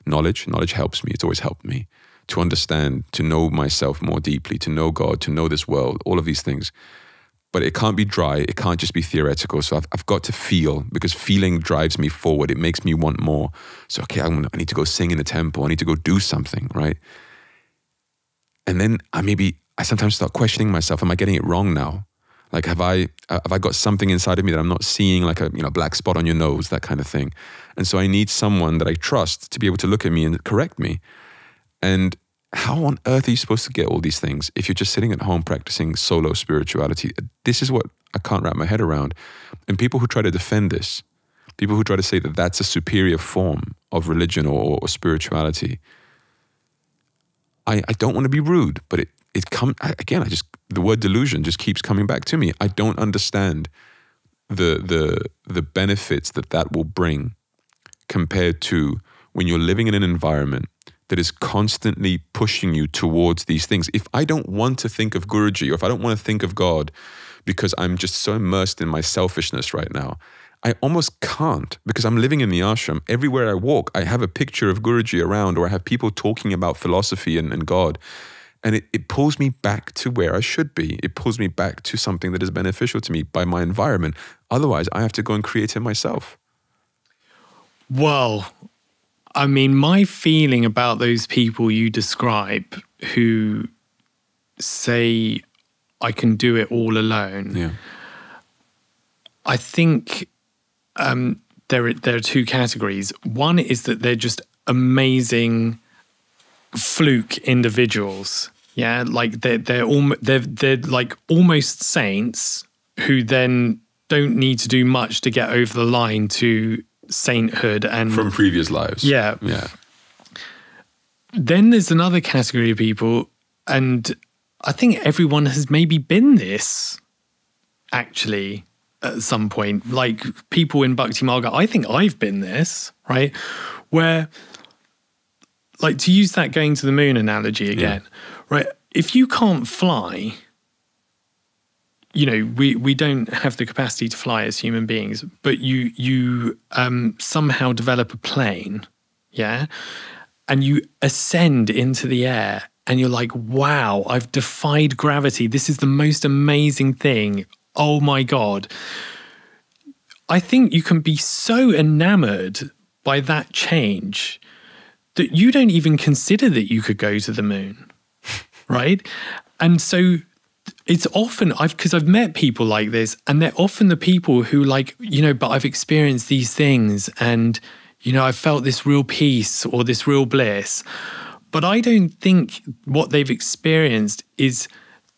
Knowledge helps me. It's always helped me to understand, to know myself more deeply, to know God, to know this world, all of these things. But it can't be dry. It can't just be theoretical. So I've got to feel, because feeling drives me forward. It makes me want more. So, okay, I need to go sing in the temple. I need to go do something, right? And then I sometimes start questioning myself. Am I getting it wrong now? Like, have I got something inside of me that I'm not seeing, like a black spot on your nose, that kind of thing. And so I need someone that I trust to be able to look at me and correct me. And how on earth are you supposed to get all these things if you're just sitting at home practicing solo spirituality? This is what I can't wrap my head around. And people who try to defend this, people who try to say that that's a superior form of religion or spirituality, I don't want to be rude, but the word delusion just keeps coming back to me. I don't understand the benefits that will bring compared to when you're living in an environment that is constantly pushing you towards these things. If I don't want to think of Guruji, or if I don't want to think of God because I'm just so immersed in my selfishness right now, I almost can't, because I'm living in the ashram. Everywhere I walk, I have a picture of Guruji around, or I have people talking about philosophy and God. And it pulls me back to where I should be. It pulls me back to something that is beneficial to me by my environment. Otherwise, I have to go and create it myself. Well, I mean, my feeling about those people you describe who say, I can do it all alone. I think there are two categories. One is that they're just amazing fluke individuals. Yeah, like they're like almost saints who then don't need to do much to get over the line to sainthood and from previous lives. Yeah. Then there's another category of people, and I think everyone has maybe been this actually at some point. Like people in Bhakti Marga, I think I've been this, right? Where, like, to use that going to the moon analogy again, right? If you can't fly, you know, we don't have the capacity to fly as human beings, but you somehow develop a plane, yeah? And you ascend into the air and you're like, wow, I've defied gravity. This is the most amazing thing. Oh my God. I think you can be so enamored by that change that you don't even consider that you could go to the moon, right? And so it's often, because I've met people like this, and they're often the people who like, you know, but I've experienced these things and, you know, I've felt this real peace or this real bliss. But I don't think what they've experienced is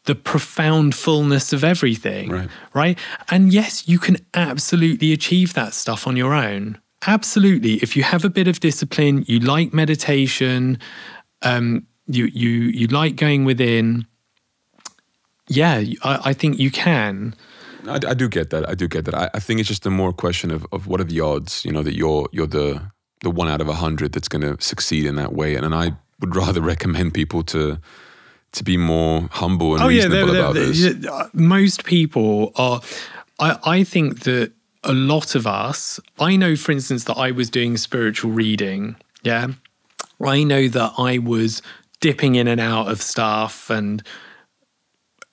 the profound fullness of everything, right? And yes, you can absolutely achieve that stuff on your own. Absolutely. If you have a bit of discipline, you like meditation, you like going within, yeah, I think you can. I do get that. I think it's just a more question of what are the odds, you know, that you're the 1 out of 100 that's going to succeed in that way. And I would rather recommend people to be more humble and reasonable about this. Most people are, I think that a lot of us, I know, for instance, that I was doing spiritual reading, yeah? I know that I was dipping in and out of stuff and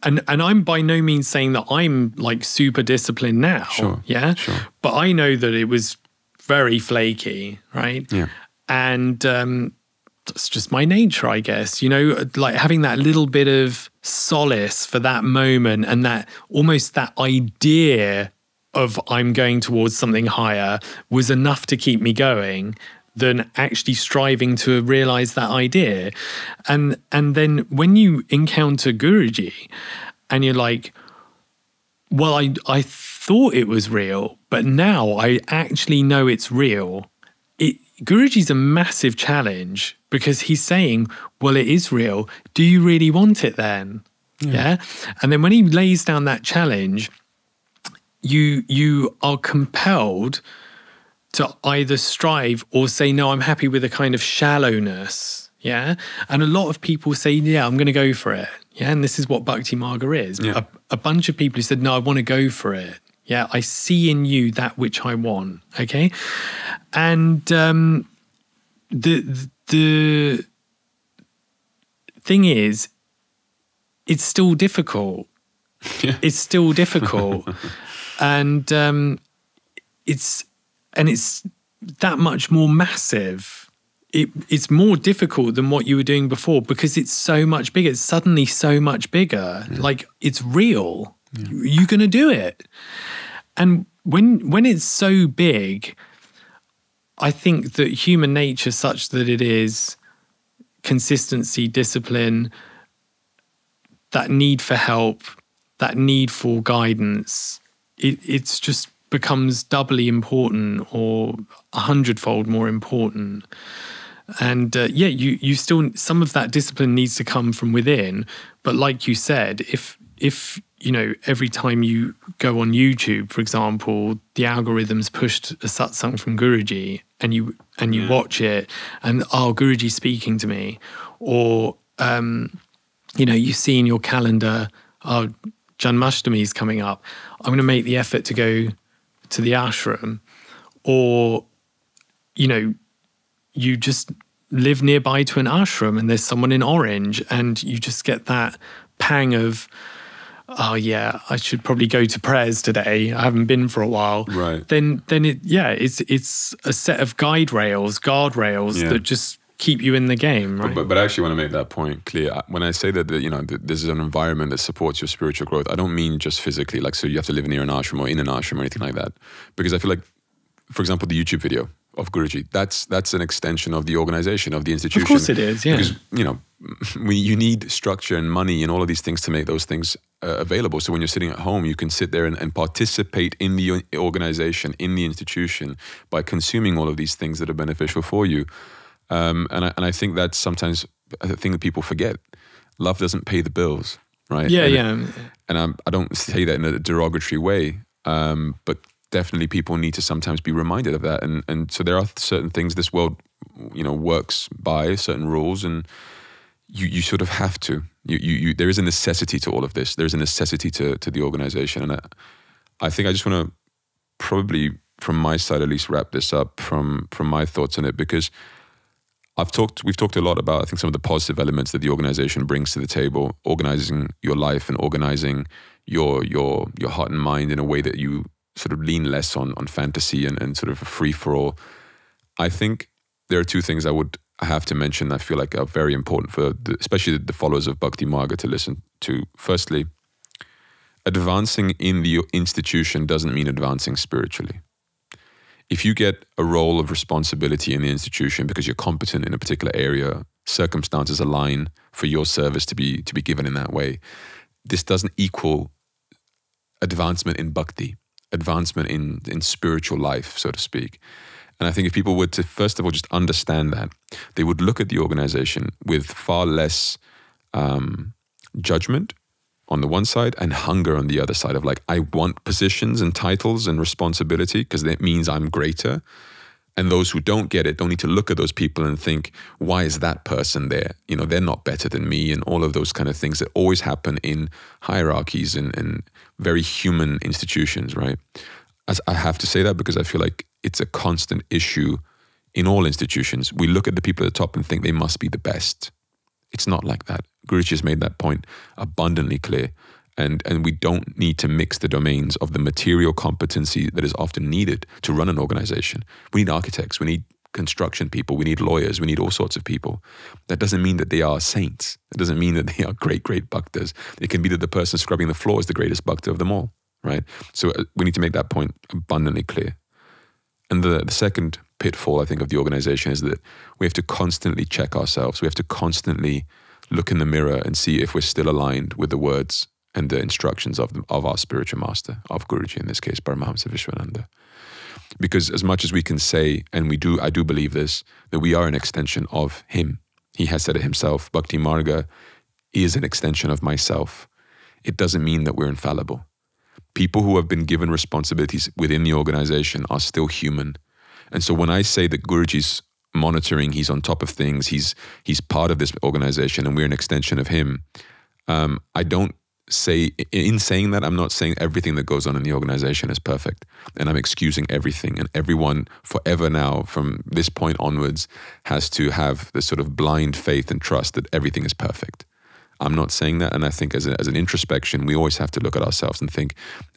I'm by no means saying that I'm like super disciplined now, yeah? Sure. But I know that it was very flaky, right? Yeah. And that's just my nature, I guess, you know, like having that little bit of solace for that moment and that almost that idea of I'm going towards something higher was enough to keep me going than actually striving to realize that idea. And then when you encounter Guruji and you're like, well, I thought it was real, but now I actually know it's real. Guruji's a massive challenge because he's saying, well, it is real. Do you really want it then? Yeah. And then when he lays down that challenge, you are compelled to either strive or say, no, I'm happy with a kind of shallowness. Yeah. And a lot of people say, yeah, I'm going to go for it. Yeah. And this is what Bhakti Marga is. Yeah. A bunch of people who said, no, I want to go for it. Yeah. I see in you that which I want. Okay. And the thing is, it's still difficult. Yeah. It's still difficult. And it's that much more massive. It's more difficult than what you were doing before because it's so much bigger. It's suddenly so much bigger. Yeah. Like it's real. Yeah. You're going to do it. And when it's so big, I think that human nature is such that it is consistency, discipline, that need for help, that need for guidance, it's just becomes doubly important or 100-fold more important. And you still, some of that discipline needs to come from within. But like you said, if you know, every time you go on YouTube, for example, the algorithms pushed a satsang from Guruji and you watch it and, oh, Guruji's speaking to me. Or, you know, you see in your calendar, oh, Janmashtami is coming up. I'm going to make the effort to go to the ashram. Or, you know, you just live nearby to an ashram and there's someone in orange and you just get that pang of, oh yeah, I should probably go to prayers today. I haven't been for a while. Right. Then it's a set of guardrails that just keep you in the game, right? But I actually want to make that point clear. When I say that this is an environment that supports your spiritual growth, I don't mean just physically, like so you have to live near an ashram or in an ashram or anything like that. Because I feel like, for example, the YouTube video, of Guruji. That's an extension of the organization, of the institution. Of course it is, yeah. Because, you need structure and money and all of these things to make those things available. So when you're sitting at home, you can sit there and participate in the organization, in the institution, by consuming all of these things that are beneficial for you. And I think that's sometimes a thing that people forget. Love doesn't pay the bills, right? Yeah. And I don't say that in a derogatory way, but definitely people need to sometimes be reminded of that. And so there are certain things this world, works by, certain rules, and you sort of have to. There is a necessity to all of this. There's a necessity to the organization. And I think I just want to probably, from my side at least, wrap this up from my thoughts on it, because we've talked a lot about, I think, some of the positive elements that the organization brings to the table, organizing your life and organizing your heart and mind in a way that you sort of lean less on fantasy and sort of a free-for-all. I think there are two things I would have to mention I feel like are very important for especially the followers of Bhakti Marga to listen to. Firstly, advancing in the institution doesn't mean advancing spiritually. If you get a role of responsibility in the institution because you're competent in a particular area, circumstances align for your service to be given in that way, this doesn't equal advancement in bhakti, advancement in spiritual life, so to speak. And I think if people were to, first of all, just understand that, they would look at the organization with far less judgment on the one side and hunger on the other side of like, I want positions and titles and responsibility because that means I'm greater. And those who don't get it don't need to look at those people and think, why is that person there? They're not better than me, and all of those kind of things that always happen in hierarchies and very human institutions, right? As I have to say that because I feel like it's a constant issue in all institutions. We look at the people at the top and think they must be the best. It's not like that. Guruji has made that point abundantly clear. And we don't need to mix the domains of the material competency that is often needed to run an organization. We need architects, we need construction people, we need lawyers, we need all sorts of people. That doesn't mean that they are saints. It doesn't mean that they are great bhaktas. It can be that the person scrubbing the floor is the greatest bhakta of them all, right? So we need to make that point abundantly clear. And the second pitfall, I think, of the organization is that we have to constantly check ourselves. We have to constantly look in the mirror and see if we're still aligned with the words and the instructions of our spiritual master, of Guruji, in this case, Paramahamsa Vishwananda. Because as much as we can say, and I do believe this, that we are an extension of him. He has said it himself, Bhakti Marga is an extension of myself. It doesn't mean that we're infallible. People who have been given responsibilities within the organization are still human. And so when I say that Guruji's monitoring, he's on top of things, he's part of this organization and we're an extension of him, I don't say, in saying that, I'm not saying everything that goes on in the organization is perfect. And I'm excusing everything. And everyone forever now, from this point onwards, has to have this sort of blind faith and trust that everything is perfect. I'm not saying that. And I think as an introspection, we always have to look at ourselves and think,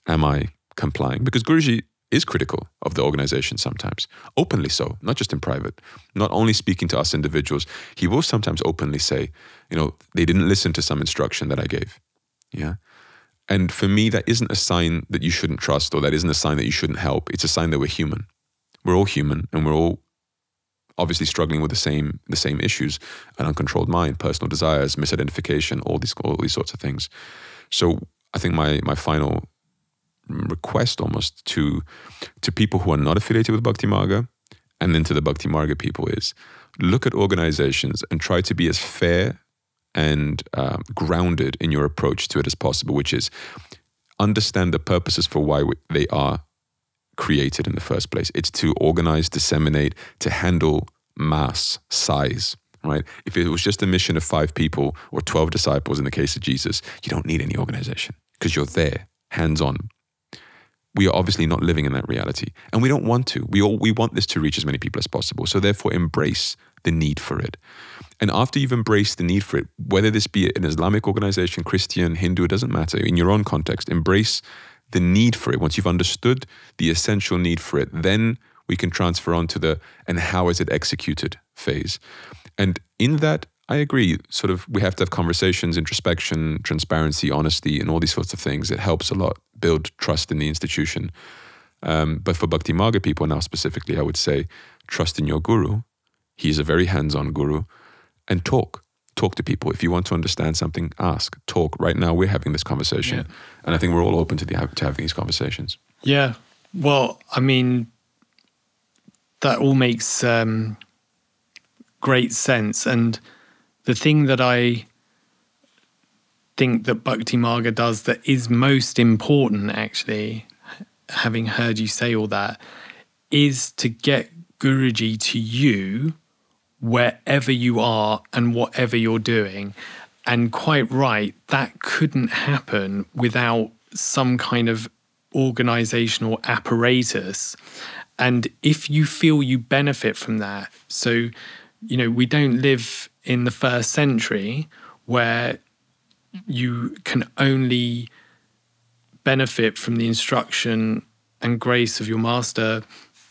am I complying? Because Guruji is critical of the organization sometimes, openly so, not just in private. Not only speaking to us individuals, he will sometimes openly say, they didn't listen to some instruction that I gave. Yeah. And for me, that isn't a sign that you shouldn't trust, or that isn't a sign that you shouldn't help. It's a sign that we're human. We're all human, and we're all obviously struggling with the same issues: an uncontrolled mind, personal desires, misidentification, all these sorts of things. So I think my final request almost to people who are not affiliated with Bhakti Marga, and then to the Bhakti Marga people, is look at organizations and try to be as fair and grounded in your approach to it as possible, which is understand the purposes for why they are created in the first place. It's to organize, disseminate, to handle mass size, right? If it was just a mission of 5 people or 12 disciples in the case of Jesus, you don't need any organization because you're there, hands-on. We are obviously not living in that reality, and we don't want to. We want this to reach as many people as possible. So therefore, embrace the need for it. And after you've embraced the need for it, whether this be an Islamic organization, Christian, Hindu, it doesn't matter. In your own context, embrace the need for it. Once you've understood the essential need for it, then we can transfer on to the and how is it executed phase. And in that, I agree, sort of we have to have conversations, introspection, transparency, honesty, and all these sorts of things. It helps a lot build trust in the institution. But for Bhakti Marga people now specifically, I would say trust in your guru. He's a very hands-on guru, and talk to people. If you want to understand something, ask, talk. Right now we're having this conversation, and I think we're all open to having these conversations. Yeah. Well, I mean, that all makes great sense. And the thing that I think that Bhakti Marga does that is most important, actually, having heard you say all that, is to get Guruji to you wherever you are and whatever you're doing. And quite right, that couldn't happen without some kind of organizational apparatus. And if you feel you benefit from that, so, you know, we don't live in the first century where you can only benefit from the instruction and grace of your master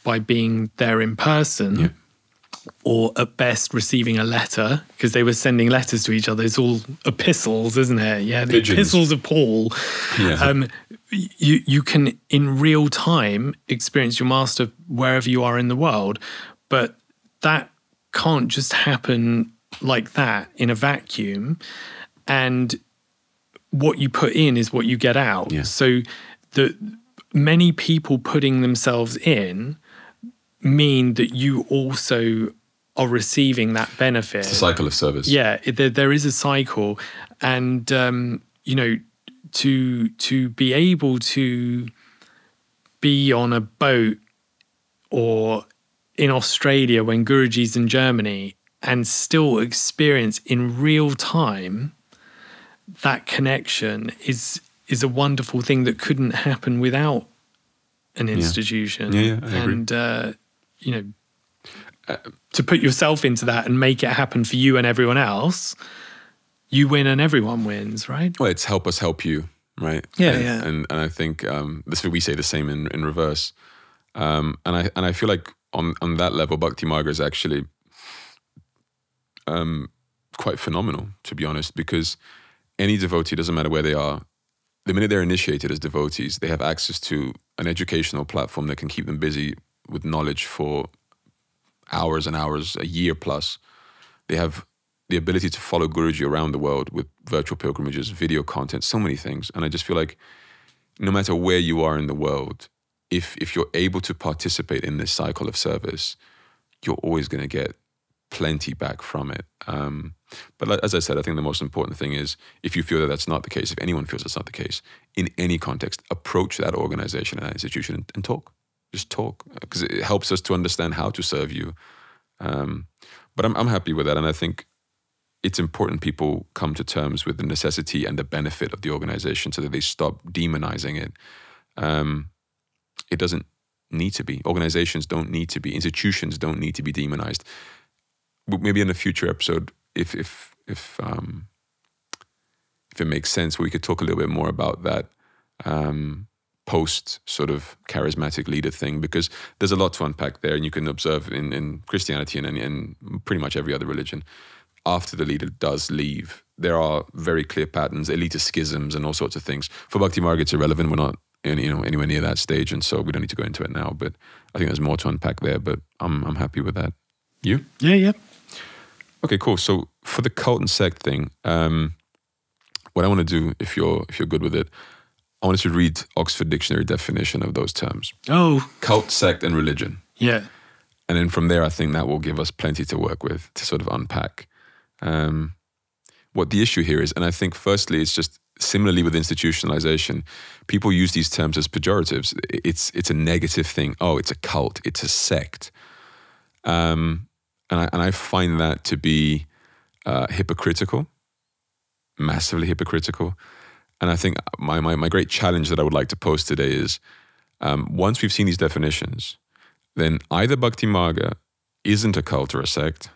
by being there in person, or at best receiving a letter, because they were sending letters to each other. It's all epistles, isn't it? Yeah, the epistles of Paul. Yeah. You can, in real time, experience your master wherever you are in the world, but that can't just happen like that in a vacuum. And what you put in is what you get out. Yeah. So the many people putting themselves in mean that you also are receiving that benefit. It's a cycle of service. Yeah, there is a cycle. And, you know, to be able to be on a boat or in Australia when Guruji's in Germany and still experience in real time that connection is a wonderful thing that couldn't happen without an institution. Yeah, I agree. And, you know, to put yourself into that and make it happen for you and everyone else, you win and everyone wins, right? Well, it's help us help you, right? Yeah, and I think we say the same in reverse. And I feel like on that level, Bhakti Marga is actually quite phenomenal, to be honest, because any devotee, doesn't matter where they are, the minute they're initiated as devotees, they have access to an educational platform that can keep them busy with knowledge for hours and hours, a year plus. They have the ability to follow Guruji around the world with virtual pilgrimages, video content, so many things. And I just feel like no matter where you are in the world, if you're able to participate in this cycle of service, you're always going to get plenty back from it. But as I said, I think the most important thing is if you feel that that's not the case, if anyone feels that's not the case, in any context, approach that organization and that institution and talk. Just talk, because it helps us to understand how to serve you. But I'm happy with that, and I think it's important people come to terms with the necessity and the benefit of the organization so that they stop demonizing it. It doesn't need to be. Organizations don't need to be. Institutions don't need to be demonized. Maybe in a future episode, if it makes sense, we could talk a little bit more about that post sort of charismatic leader thing, because there's a lot to unpack there, and you can observe in Christianity and in pretty much every other religion. After the leader does leave, there are very clear patterns, elitist schisms, and all sorts of things. For Bhakti Marga, it's irrelevant. We're not anywhere near that stage, and so we don't need to go into it now. But I think there's more to unpack there. But I'm happy with that. You? Yeah. Okay, cool. So for the cult and sect thing, what I want to do, if you're good with it, I want to read Oxford Dictionary definition of those terms. Oh. Cult, sect, and religion. Yeah. And then from there, I think that will give us plenty to work with to sort of unpack what the issue here is. And I think firstly, it's just similarly with institutionalization, people use these terms as pejoratives. It's a negative thing. Oh, it's a cult. It's a sect. And I find that to be hypocritical, massively hypocritical. And I think my great challenge that I would like to pose today is, once we've seen these definitions, then either Bhakti Marga isn't a cult or a sect,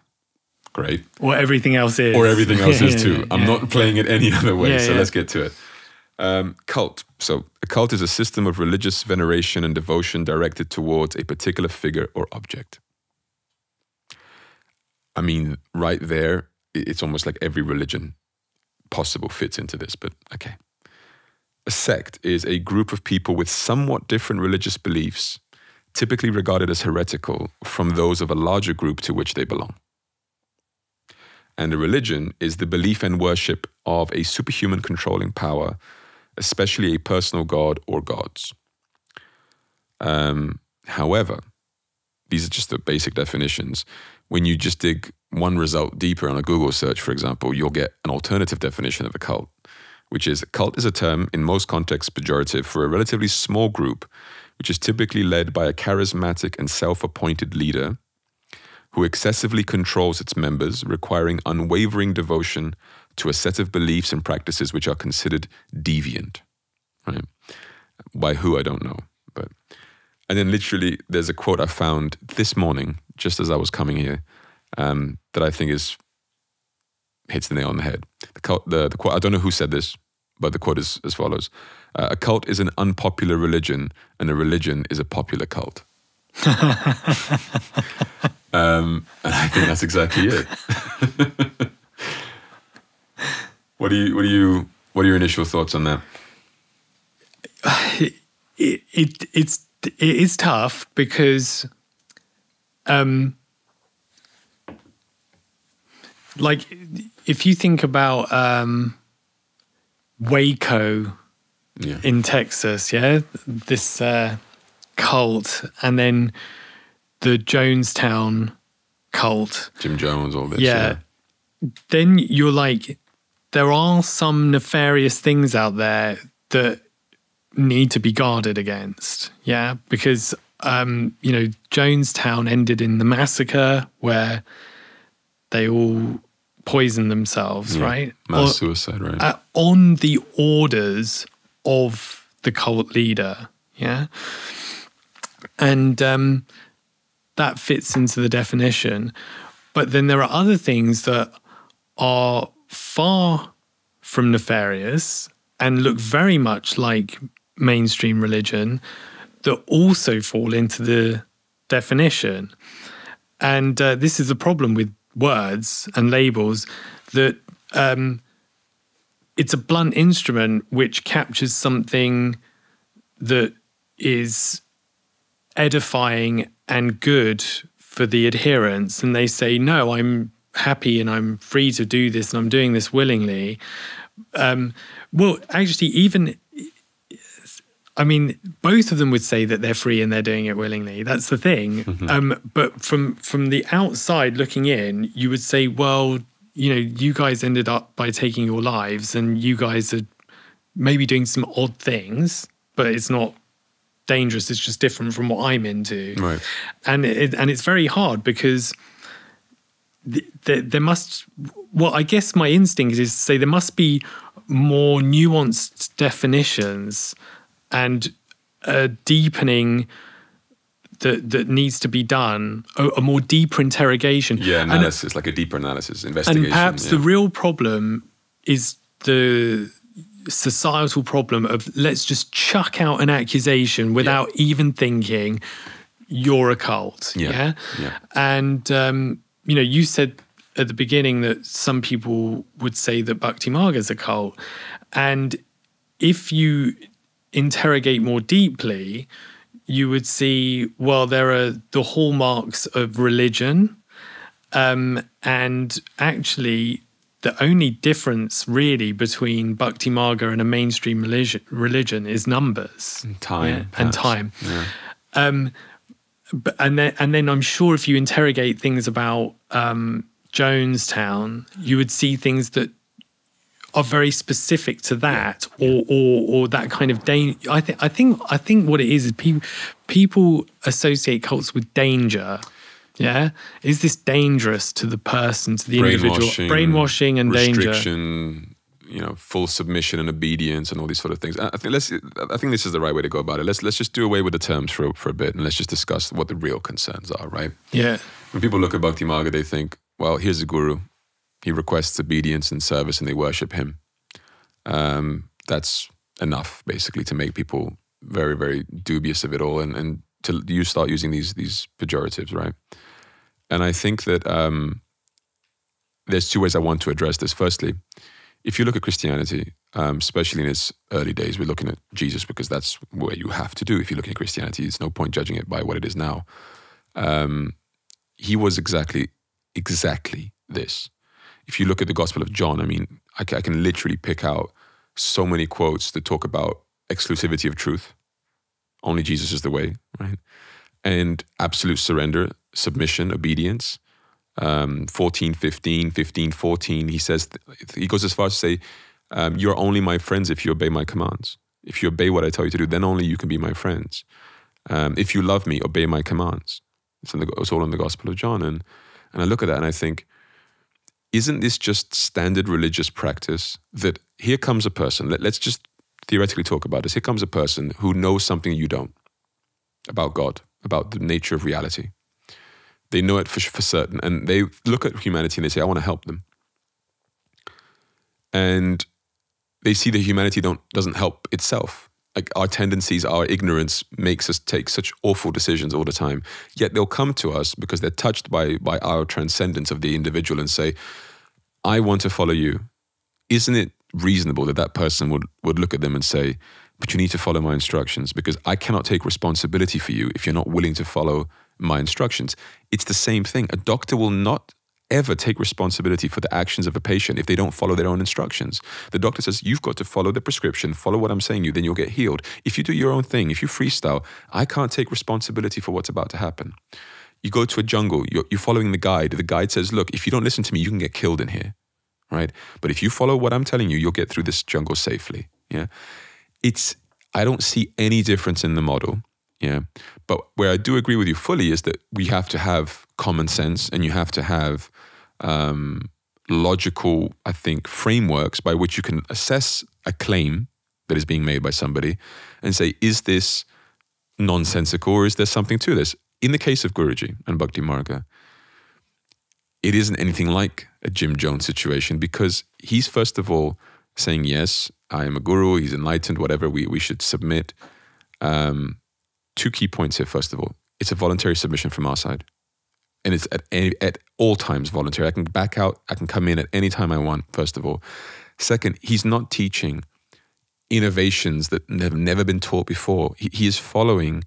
great. Or everything else is. Or everything else is too. I'm not playing it any other way, so let's get to it. Cult. So a cult is a system of religious veneration and devotion directed towards a particular figure or object. I mean, right there, it's almost like every religion possible fits into this, but okay. A sect is a group of people with somewhat different religious beliefs, typically regarded as heretical from those of a larger group to which they belong. And a religion is the belief and worship of a superhuman controlling power, especially a personal god or gods. However, these are just the basic definitions. When you just dig one result deeper on a Google search, for example, you'll get an alternative definition of a cult, which is: cult is a term in most contexts pejorative for a relatively small group, which is typically led by a charismatic and self-appointed leader who excessively controls its members, requiring unwavering devotion to a set of beliefs and practices which are considered deviant. Right? By who, I don't know. And then literally there's a quote I found this morning, just as I was coming here, that I think hits the nail on the head. The quote, I don't know who said this, but the quote is as follows: a cult is an unpopular religion, and a religion is a popular cult. And I think that's exactly it. What are your initial thoughts on that? It is tough because, like, if you think about Waco in Texas, this cult, and then the Jonestown cult, Jim Jones, all this, then you're like, there are some nefarious things out there that need to be guarded against, because Jonestown ended in the massacre where they all poisoned themselves, right? Mass suicide, right? On the orders of the cult leader, and that fits into the definition. But then there are other things that are far from nefarious and look very much like mainstream religion that also fall into the definition. And this is the problem with words and labels, that it's a blunt instrument which captures something that is edifying and good for the adherents. And they say, no, I'm happy and I'm free to do this and I'm doing this willingly. Well, actually, both of them would say that they're free and they're doing it willingly. That's the thing. Mm-hmm. But from the outside looking in, you would say, well, you guys ended up by taking your lives and you guys are maybe doing some odd things, but it's not dangerous. It's just different from what I'm into. Right. And it's very hard because there must, well, I guess my instinct is to say there must be more nuanced definitions and a deepening that needs to be done, a more deeper interrogation. Yeah, analysis, like a deeper analysis, investigation. And perhaps the real problem is the societal problem of let's just chuck out an accusation without even thinking you're a cult. Yeah. And, you said at the beginning that some people would say that Bhakti Marga is a cult. And if you interrogate more deeply, you would see, well, there are the hallmarks of religion. And actually, the only difference really between Bhakti Marga and a mainstream religion is numbers. And time. And time. Yeah. And then I'm sure if you interrogate things about Jonestown, you would see things that are very specific to that, or that kind of danger. I think what it is people associate cults with danger. Yeah, is this dangerous to the person, to the individual? Brainwashing and restriction, danger. Full submission and obedience and all these sort of things. I think this is the right way to go about it. Let's just do away with the terms for a bit and let's just discuss what the real concerns are, right? Yeah. When people look at Bhakti Marga, they think, well, here's a guru. He requests obedience and service and they worship him. That's enough, basically, to make people very, very dubious of it all and to you start using these pejoratives, right? And I think that there's two ways I want to address this. Firstly, if you look at Christianity, especially in its early days, we're looking at Jesus because that's what you have to do. If you're looking at Christianity, there's no point judging it by what it is now. He was exactly this. If you look at the Gospel of John, I mean, I can literally pick out so many quotes that talk about exclusivity of truth. Only Jesus is the way, right? And absolute surrender, submission, obedience. 14:15, 15:14, he says, he goes as far as to say, you're only my friends if you obey my commands. If you obey what I tell you to do, then only you can be my friends. If you love me, obey my commands. It's all in the Gospel of John. And I look at that and I think, isn't this just standard religious practice that here comes a person, let's just theoretically talk about this. Here comes a person who knows something you don't about God, about the nature of reality. They know it for certain, and they look at humanity and they say, I want to help them. And they see that humanity doesn't help itself. Like our tendencies, our ignorance makes us take such awful decisions all the time. Yet they'll come to us because they're touched by our transcendence of the individual and say, I want to follow you. Isn't it reasonable that that person would look at them and say, but you need to follow my instructions because I cannot take responsibility for you if you're not willing to follow my instructions. It's the same thing. A doctor will not ever take responsibility for the actions of a patient if they don't follow their own instructions. The doctor says, you've got to follow the prescription, follow what I'm saying you, then you'll get healed. If you do your own thing, if you freestyle, I can't take responsibility for what's about to happen. You go to a jungle, you're following the guide. The guide says, look, if you don't listen to me, you can get killed in here, right? But if you follow what I'm telling you, you'll get through this jungle safely, yeah? I don't see any difference in the model, yeah? But where I do agree with you fully is that we have to have common sense and you have to have logical, I think, frameworks by which you can assess a claim that is being made by somebody and say, is this nonsensical or is there something to this? In the case of Guruji and Bhakti Marga, it isn't anything like a Jim Jones situation because he's first of all saying, yes, I am a guru, he's enlightened, whatever, we should submit. Two key points here, first of all. It's a voluntary submission from our side. And it's at all times voluntary. I can back out, I can come in at any time I want, first of all. Second, he's not teaching innovations that have never been taught before. He is following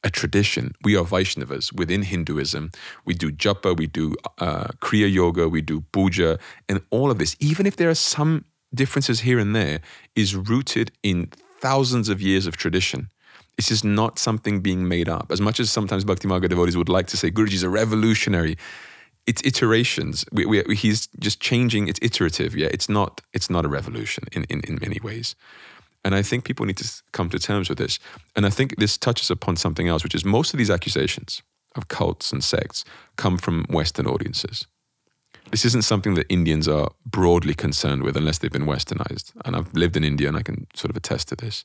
a tradition. We are Vaishnavas within Hinduism. We do japa, we do Kriya Yoga, we do puja, and all of this, even if there are some differences here and there, is rooted in thousands of years of tradition. This is not something being made up. As much as sometimes Bhakti Marga devotees would like to say, Guruji is a revolutionary, it's iterations. He's just changing, it's iterative. Yeah, it's not a revolution in many ways. And I think people need to come to terms with this. And I think this touches upon something else, which is most of these accusations of cults and sects come from Western audiences. This isn't something that Indians are broadly concerned with unless they've been westernized. And I've lived in India and I can sort of attest to this.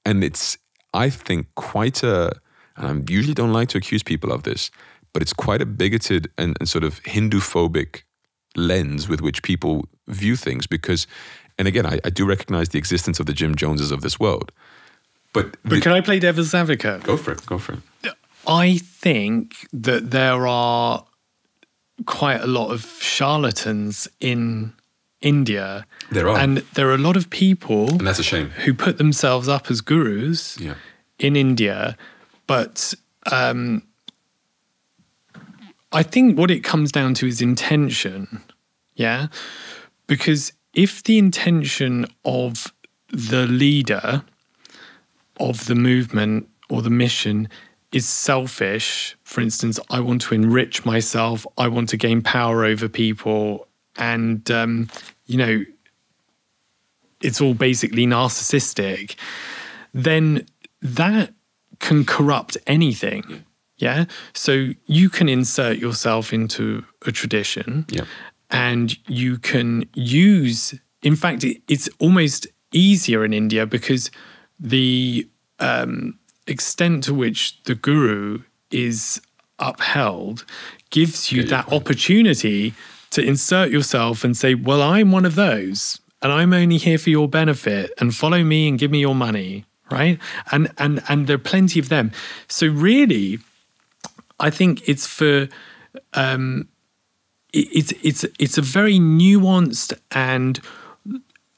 And it's, I think, quite and I usually don't like to accuse people of this, but it's quite a bigoted and sort of Hindu-phobic lens with which people view things because, and again, I do recognize the existence of the Jim Joneses of this world. But can I play devil's advocate? Go for it. I think that there are quite a lot of charlatans in India. There are. And there are a lot of people, and that's a shame, who put themselves up as gurus in India. But I think what it comes down to is intention. Yeah. Because if the intention of the leader of the movement or the mission is selfish, for instance, I want to enrich myself, I want to gain power over people, and, it's all basically narcissistic, then that can corrupt anything. Yeah. So you can insert yourself into a tradition and you can use, in fact, it's almost easier in India because the extent to which the guru is upheld gives you that opportunity to insert yourself and say, well, I'm one of those and I'm only here for your benefit and follow me and give me your money, right? And there are plenty of them. So really, I think it's for it's a very nuanced, and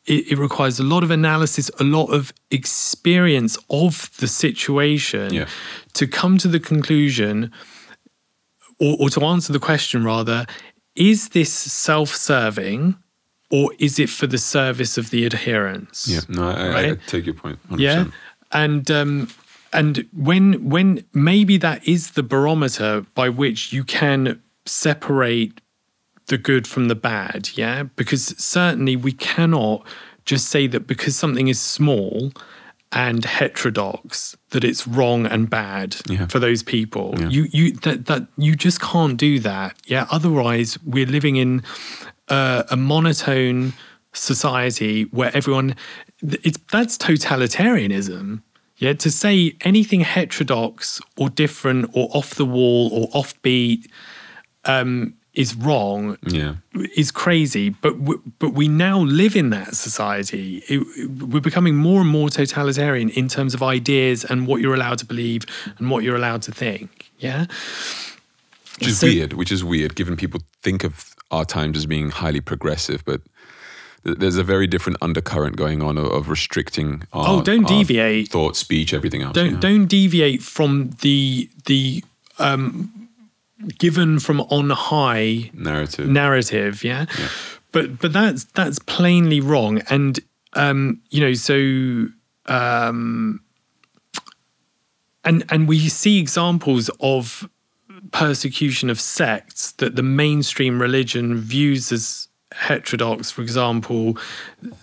it requires a lot of analysis, a lot of experience of the situation to come to the conclusion, or to answer the question rather, is this self-serving or is it for the service of the adherents? Yeah, no, I take your point. 100%. Yeah, and when maybe that is the barometer by which you can separate the good from the bad, yeah? Because certainly we cannot just say that because something is small and heterodox that it's wrong and bad for those people. Yeah. You just can't do that. Yeah. Otherwise, we're living in a monotone society where that's totalitarianism. Yeah. To say anything heterodox or different or off the wall or offbeat is wrong, is crazy. But we now live in that society. We're becoming more and more totalitarian in terms of ideas and what you're allowed to believe and what you're allowed to think. Yeah, which is weird, given people think of our times as being highly progressive, but there's a very different undercurrent going on of restricting our, don't deviate. Thought, speech, everything else. Don't deviate from the given from on high narrative, yeah? But that's plainly wrong, and and we see examples of persecution of sects that the mainstream religion views as heterodox. For example,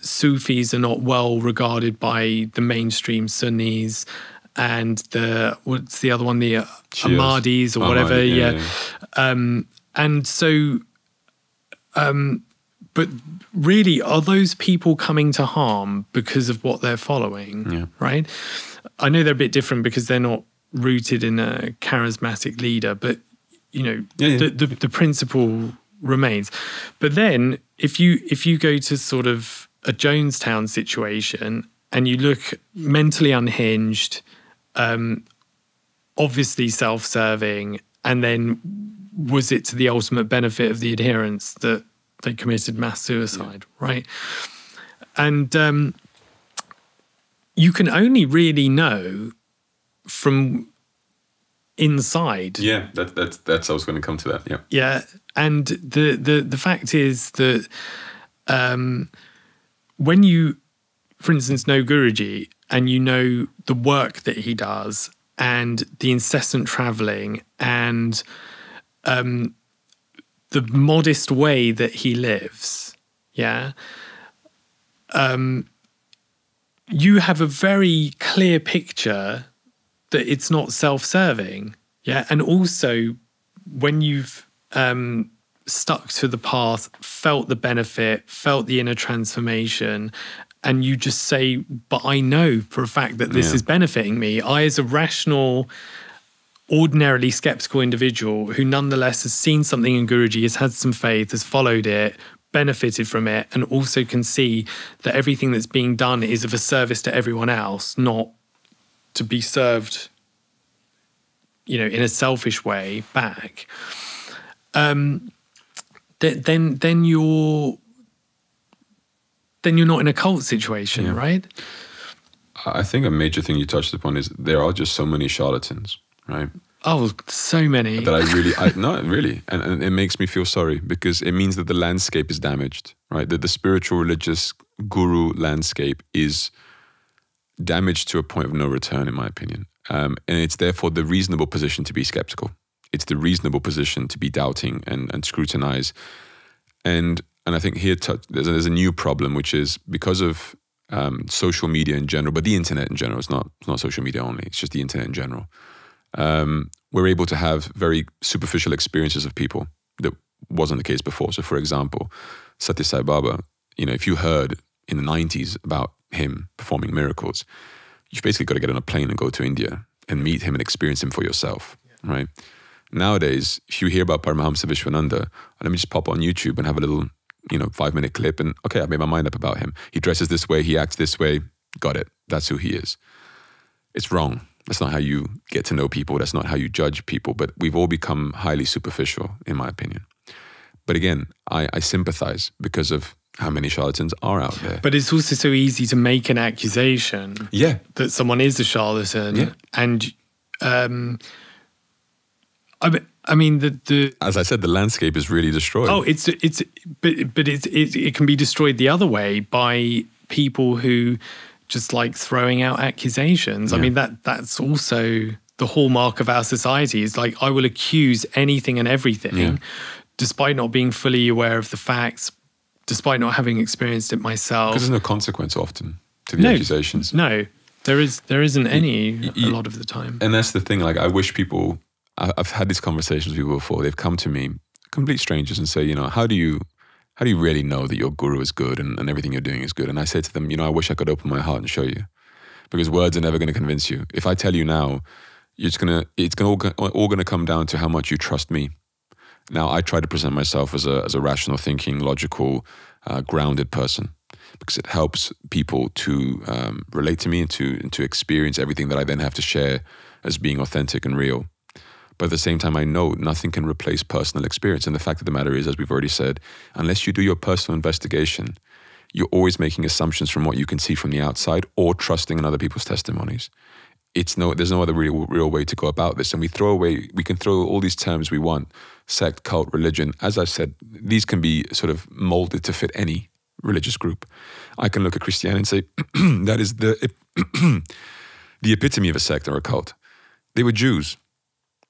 Sufis are not well regarded by the mainstream Sunnis. And what's the other one? The Ahmadis or whatever. And so, but really, are those people coming to harm because of what they're following? Yeah. Right. I know they're a bit different because they're not rooted in a charismatic leader, but the principle remains. But then, if you go to sort of a Jonestown situation and you look mentally unhinged, obviously self-serving, and then was it to the ultimate benefit of the adherents that they committed mass suicide, right? And you can only really know from inside. Yeah, that's I was going to come to that. Yeah. Yeah, and the fact is that when you, for instance, know Guruji, and you know the work that he does and the incessant traveling and the modest way that he lives, you have a very clear picture that it's not self-serving. Yeah. And also when you've stuck to the path, felt the benefit, felt the inner transformation, and you just say, but I know for a fact that this is benefiting me. I, as a rational, ordinarily skeptical individual who nonetheless has seen something in Guruji, has had some faith, has followed it, benefited from it, and also can see that everything that's being done is of a service to everyone else, not to be served, in a selfish way back. Then you're not in a cult situation, right? I think a major thing you touched upon is there are just so many charlatans, right? Oh, so many. That not really. And it makes me feel sorry because it means that the landscape is damaged, right? That the spiritual, religious, guru landscape is damaged to a point of no return, in my opinion. And it's therefore the reasonable position to be skeptical. It's the reasonable position to be doubting and scrutinize. And I think here there's a new problem, which is because of social media in general, but the internet in general. It's not social media only. It's just the internet in general. We're able to have very superficial experiences of people that wasn't the case before. So, for example, Satya Sai Baba. If you heard in the 90s about him performing miracles, you've basically got to get on a plane and go to India and meet him and experience him for yourself, right? Nowadays, if you hear about Paramahamsa Vishwananda, let me just pop on YouTube and have a little 5-minute clip and, okay, I made my mind up about him. He dresses this way, he acts this way, got it. That's who he is. It's wrong. That's not how you get to know people. That's not how you judge people. But we've all become highly superficial, in my opinion. But again, I sympathize because of how many charlatans are out there. But it's also so easy to make an accusation that someone is a charlatan. Yeah. And I mean, as I said, the landscape is really destroyed. Oh, but it can be destroyed the other way by people who just like throwing out accusations. I mean, that's also the hallmark of our society. Is like, I will accuse anything and everything, despite not being fully aware of the facts, despite not having experienced it myself. Because there's no consequence often to the accusations. No, there isn't any a lot of the time. And that's the thing. Like, I wish people. I've had these conversations with people before. They've come to me, complete strangers, and say, you know, how do you really know that your guru is good and everything you're doing is good? And I say to them, you know, I wish I could open my heart and show you, because words are never going to convince you. If I tell you now, it's all going to come down to how much you trust me. Now, I try to present myself as a rational thinking, logical, grounded person, because it helps people to relate to me and to experience everything that I then have to share as being authentic and real. But at the same time, I know nothing can replace personal experience. And the fact of the matter is, as we've already said, unless you do your personal investigation, you're always making assumptions from what you can see from the outside or trusting in other people's testimonies. There's no other real way to go about this. And we can throw all these terms we want, sect, cult, religion. As I've said, these can be sort of molded to fit any religious group. I can look at Christianity and say, that is the epitome of a sect or a cult. They were Jews.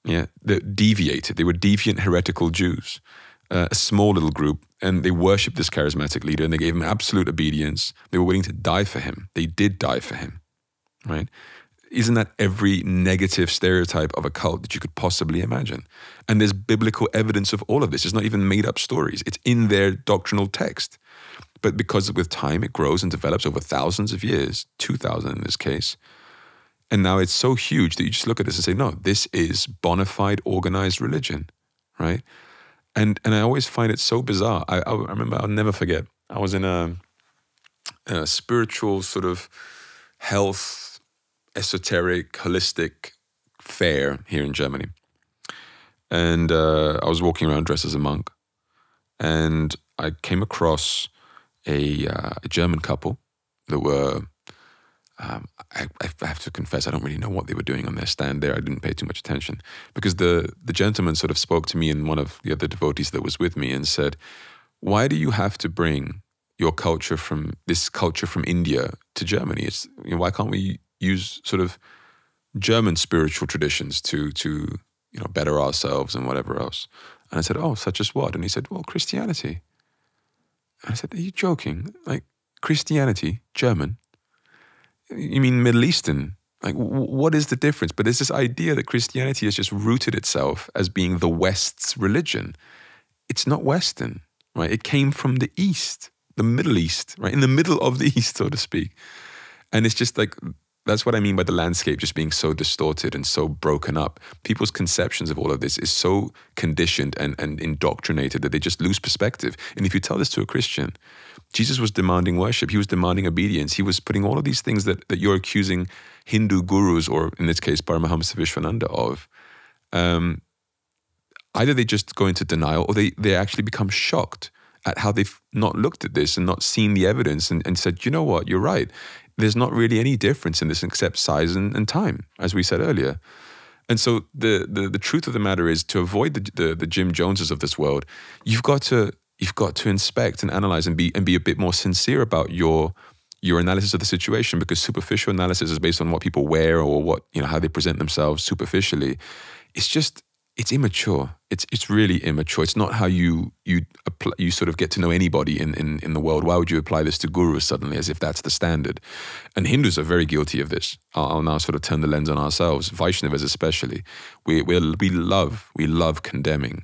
Yeah, that deviated. They were deviant, heretical Jews, a small little group, and they worshipped this charismatic leader, and they gave him absolute obedience. They were willing to die for him. They did die for him, right? Isn't that every negative stereotype of a cult that you could possibly imagine? And there's biblical evidence of all of this. It's not even made up stories. It's in their doctrinal text. But because with time it grows and develops over thousands of years, 2,000 in this case, and now it's so huge that you just look at this and say, no, this is bona fide organized religion, right? And I always find it so bizarre. I remember, I'll never forget, I was in a spiritual sort of health, esoteric, holistic fair here in Germany. And I was walking around dressed as a monk. And I came across a German couple that were... I have to confess, I don't really know what they were doing on their stand there. I didn't pay too much attention because the gentleman sort of spoke to me and one of the other devotees that was with me and said, why do you have to bring your culture from India to Germany? Why can't we use sort of German spiritual traditions to better ourselves and whatever else? And I said, oh, such as what? And he said, well, Christianity. And I said, are you joking? Like, Christianity, German? You mean Middle Eastern? Like, what is the difference? But there's this idea that Christianity has just rooted itself as being the West's religion. It's not Western, right? It came from the East, the Middle East, right? In the middle of the East, so to speak. And it's just like, that's what I mean by the landscape just being so distorted and so broken up. People's conceptions of all of this is so conditioned and indoctrinated that they just lose perspective. And if you tell this to a Christian, Jesus was demanding worship. He was demanding obedience. He was putting all of these things that you're accusing Hindu gurus, or in this case, Paramahamsa Vishwananda of. Either they just go into denial or they actually become shocked at how they've not looked at this and not seen the evidence and said, you know what, you're right. There's not really any difference in this except size and time, as we said earlier. And so the truth of the matter is, to avoid the Jim Joneses of this world, you've got to inspect and analyze and be a bit more sincere about your analysis of the situation, because superficial analysis is based on what people wear or what, how they present themselves superficially. It's immature. It's really immature. It's not how you sort of get to know anybody in the world. Why would you apply this to gurus suddenly as if that's the standard? And Hindus are very guilty of this. I'll now sort of turn the lens on ourselves. Vaishnavas especially. We love condemning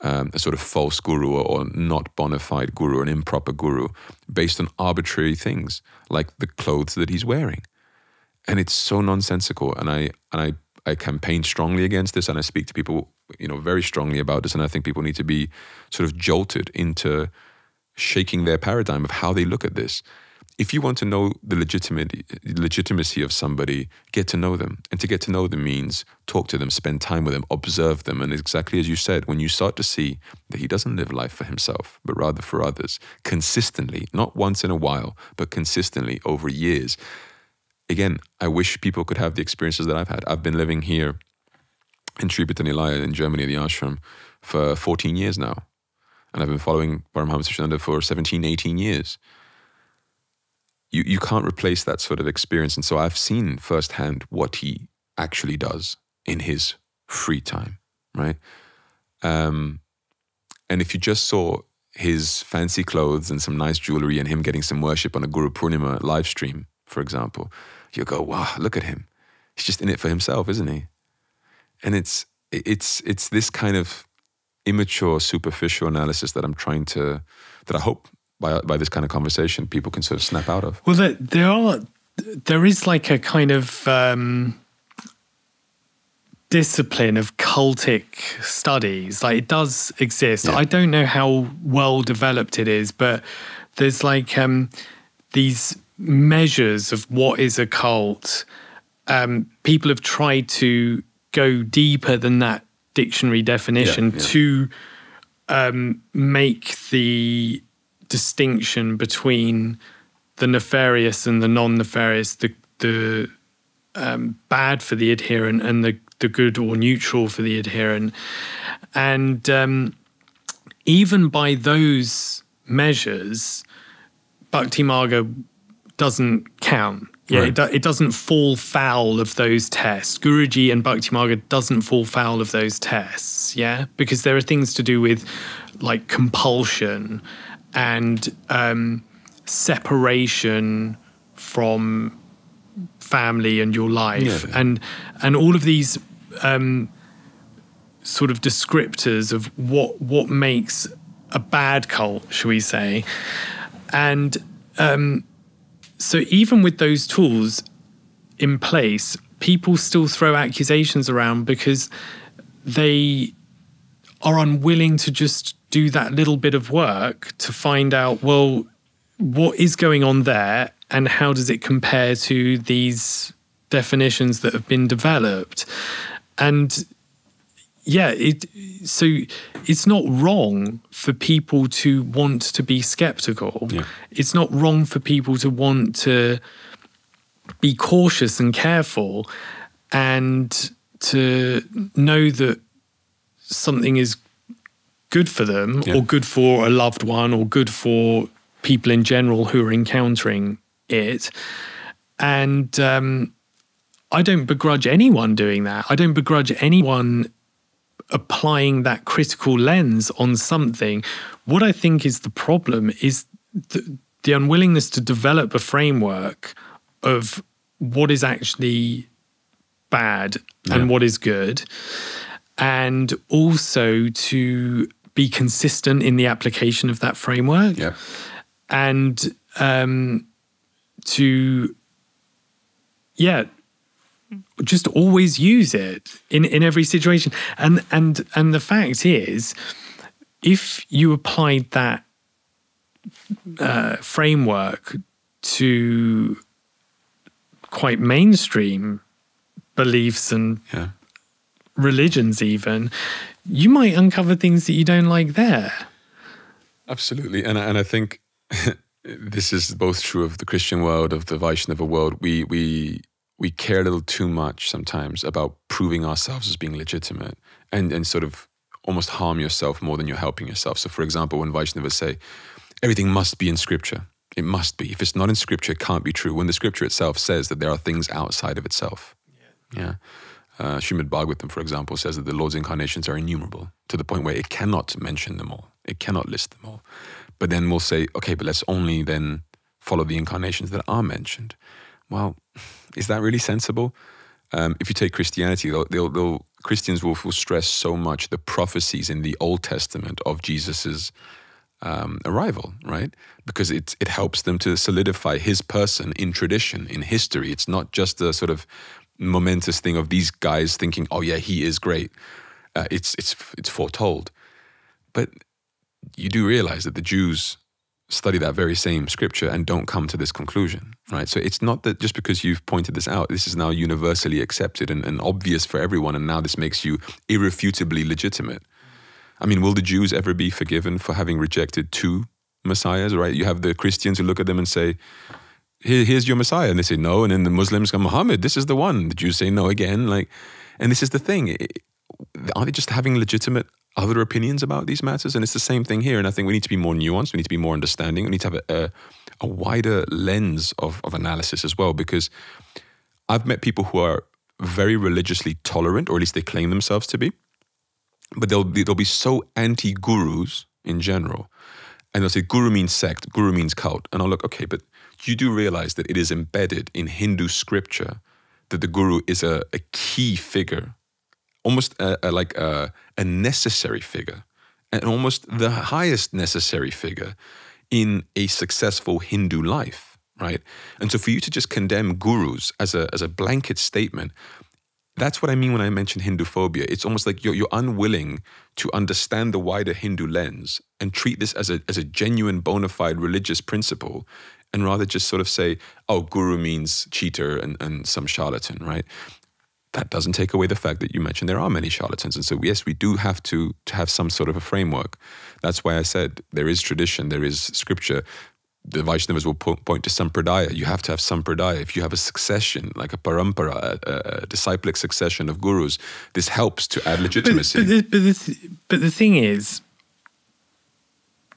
a sort of false guru or not bona fide guru, an improper guru, based on arbitrary things like the clothes that he's wearing. And it's so nonsensical. And I campaign strongly against this, and I speak to people, very strongly about this. And I think people need to be sort of jolted into shaking their paradigm of how they look at this. if you want to know the legitimacy of somebody, get to know them. And to get to know them means talk to them, spend time with them, observe them. And exactly as you said, when you start to see that he doesn't live life for himself, but rather for others, consistently, not once in a while, but consistently over years. Again, I wish people could have the experiences that I've had. I've been living here in Sri Patanilaya in Germany, the ashram, for 14 years now. And I've been following Paramahamsa Krishnananda for 17, 18 years. You can't replace that sort of experience. And so I've seen firsthand what he actually does in his free time, right? And if you just saw his fancy clothes and some nice jewelry and him getting some worship on a Guru Purnima live stream, for example, you go, wow, look at him. He's just in it for himself, isn't he? And it's this kind of immature, superficial analysis that I hope by this kind of conversation, people can sort of snap out of. Well, there is like a kind of discipline of cultic studies. Like it does exist. Yeah. I don't know how well developed it is, but there's like these measures of what is a cult. People have tried to go deeper than that dictionary definition to make the distinction between the nefarious and the non-nefarious, the bad for the adherent and the good or neutral for the adherent. And even by those measures, Bhakti Marga doesn't count. Yeah, right. It doesn't fall foul of those tests. Guruji and Bhakti Marga doesn't fall foul of those tests, yeah? Because there are things to do with like compulsion and separation from family and your life, and all of these sort of descriptors of what makes a bad cult, shall we say. And so even with those tools in place, people still throw accusations around because they are unwilling to just do that little bit of work to find out, well, what is going on there and how does it compare to these definitions that have been developed? And yeah, so it's not wrong for people to want to be skeptical. Yeah. It's not wrong for people to want to be cautious and careful and to know that something is good for them or good for a loved one or good for people in general who are encountering it. And I don't begrudge anyone doing that. I don't begrudge anyone applying that critical lens on something. What I think is the problem is the unwillingness to develop a framework of what is actually bad and what is good, and also to be consistent in the application of that framework, and to just always use it in every situation. And the fact is, if you applied that framework to quite mainstream beliefs and religions even, you might uncover things that you don't like there. Absolutely. And I think this is both true of the Christian world, of the Vaishnava world. We care a little too much sometimes about proving ourselves as being legitimate and sort of almost harm yourself more than you're helping yourself. So for example, when Vaishnavas say, everything must be in scripture, it must be. If it's not in scripture, it can't be true. When the scripture itself says that there are things outside of itself. Srimad Bhagavatam, for example, says that the Lord's incarnations are innumerable to the point where it cannot mention them all. It cannot list them all. But then we'll say, okay, but let's only then follow the incarnations that are mentioned. Well, is that really sensible? If you take Christianity, Christians will stress so much the prophecies in the Old Testament of Jesus's arrival, right? Because it helps them to solidify his person in tradition, in history. It's not just a sort of momentous thing of these guys thinking, oh yeah, he is great. It's foretold. But you do realize that the Jews study that very same scripture and don't come to this conclusion, right? So it's not that just because you've pointed this out, this is now universally accepted and obvious for everyone, and now this makes you irrefutably legitimate. I mean, will the Jews ever be forgiven for having rejected two messiahs, right? You have the Christians who look at them and say, here's your Messiah. And they say no. And then the Muslims go, Muhammad, this is the one. The Jews say no again. And this is the thing. Are they just having legitimate other opinions about these matters? And it's the same thing here. And I think we need to be more nuanced. We need to be more understanding. We need to have a wider lens of analysis as well, because I've met people who are very religiously tolerant, or at least they claim themselves to be, but they'll be so anti-gurus in general. And they'll say, guru means sect, guru means cult. And I'll look, okay, but you do realize that it is embedded in Hindu scripture that the guru is a key figure, almost like a necessary figure, and almost the highest necessary figure in a successful Hindu life, right? And so for you to just condemn gurus as a blanket statement, that's what I mean when I mention Hinduphobia. It's almost like you're unwilling to understand the wider Hindu lens and treat this as a genuine, bona fide religious principle, and rather just sort of say, oh, guru means cheater and some charlatan, right? That doesn't take away the fact that you mentioned there are many charlatans. And so, yes, we do have to have some sort of a framework. That's why I said there is tradition, there is scripture. The Vaishnavas will point to sampradaya. You have to have sampradaya. If you have a succession, like a parampara, a disciplic succession of gurus, this helps to add legitimacy. But the thing is,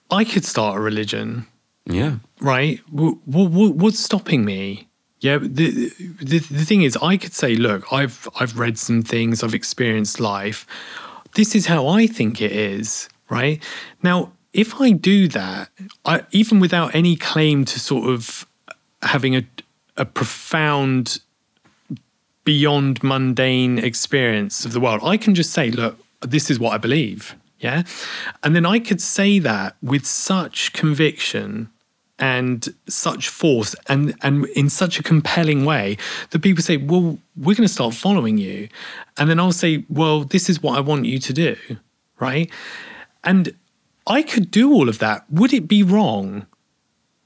I could start a religion. Yeah. Right? What's stopping me? Yeah. The thing is, I could say, look, I've read some things, I've experienced life. This is how I think it is. Right? Now, if I do that, even without any claim to sort of having a profound, beyond mundane experience of the world, I can just say, look, this is what I believe. Yeah. And then I could say that with such conviction and such force and in such a compelling way that people say, well, we're going to start following you. And then I'll say, well, this is what I want you to do. Right. And I could do all of that. Would it be wrong?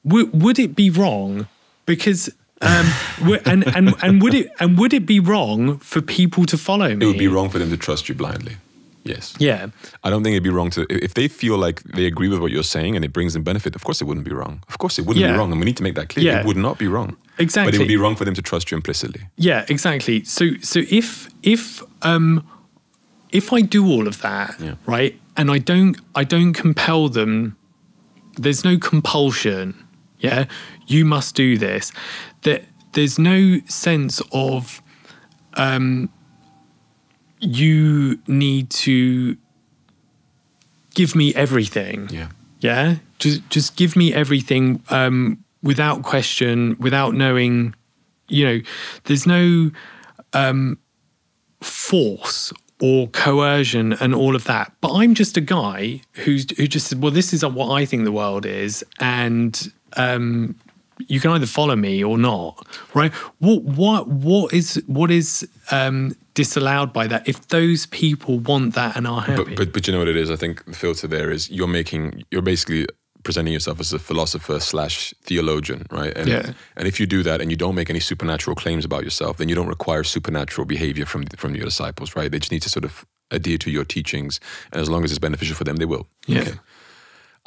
Would it be wrong? Because and would it be wrong for people to follow me? It would be wrong for them to trust you blindly. Yes. Yeah. I don't think it'd be wrong to, if they feel like they agree with what you're saying and it brings them benefit, of course it wouldn't be wrong. Of course it wouldn't be wrong. And we need to make that clear. Yeah. It would not be wrong. Exactly. But it would be wrong for them to trust you implicitly. Yeah, exactly. So if I do all of that, right, and I don't compel them, there's no compulsion, yeah, you must do this. There's no sense of you need to give me everything. Yeah. Yeah. Just give me everything without question, without knowing, there's no force or coercion and all of that. But I'm just a guy who just said, well, this is what I think the world is, and you can either follow me or not, right? What is disallowed by that if those people want that and are happy? But you know what it is? I think the filter there is you're basically presenting yourself as a philosopher / theologian, right? And if you do that and you don't make any supernatural claims about yourself, then you don't require supernatural behavior from your disciples, right? They just need to sort of adhere to your teachings, and as long as it's beneficial for them, they will. Yeah. Okay.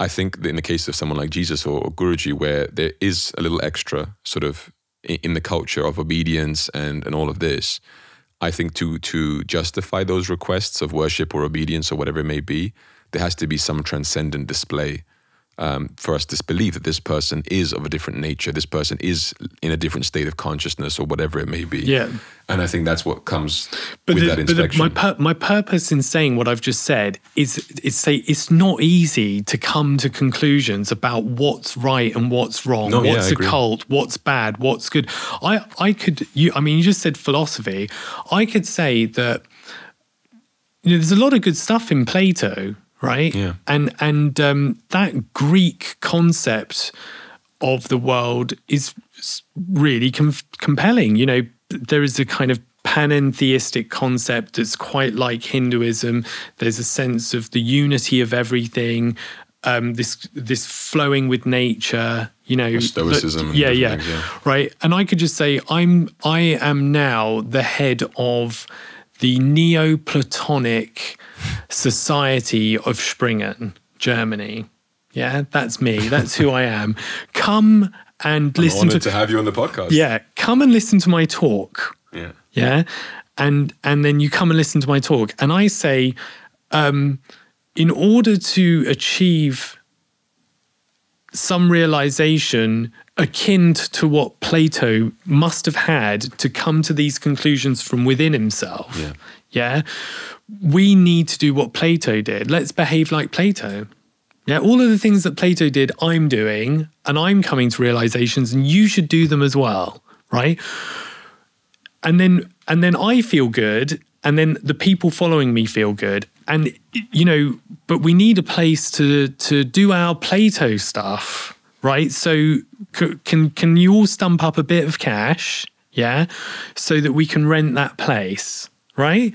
I think that in the case of someone like Jesus or Guruji, where there is a little extra sort of in the culture of obedience and all of this, I think to justify those requests of worship or obedience or whatever it may be, there has to be some transcendent display for us to believe that this person is of a different nature, this person is in a different state of consciousness or whatever it may be. Yeah. And I think that's what comes with that inspection. My purpose in saying what I've just said is say it's not easy to come to conclusions about what's right and what's wrong, what's a cult, what's bad, what's good. You just said philosophy. I could say that there's a lot of good stuff in Plato, right? Yeah. And that Greek concept of the world is really compelling. There is a kind of panentheistic concept that's quite like Hinduism. There's a sense of the unity of everything. this flowing with nature, stoicism. Right. And I could just say I am now the head of the Neoplatonic Society of Springen, Germany. Yeah, that's me. That's who I am. Come and listen. I'm honored to have you on the podcast. Yeah, come and listen to my talk. Yeah. Yeah, and then you come and listen to my talk, and I say, in order to achieve some realization akin to what Plato must have had to come to these conclusions from within himself. Yeah, we need to do what Plato did. Let's behave like Plato. Yeah, all of the things that Plato did, I'm doing, and I'm coming to realizations, and you should do them as well, right? And then I feel good, and then the people following me feel good. And, but we need a place to do our Plato stuff, right? So can you all stump up a bit of cash, yeah, so that we can rent that place, right?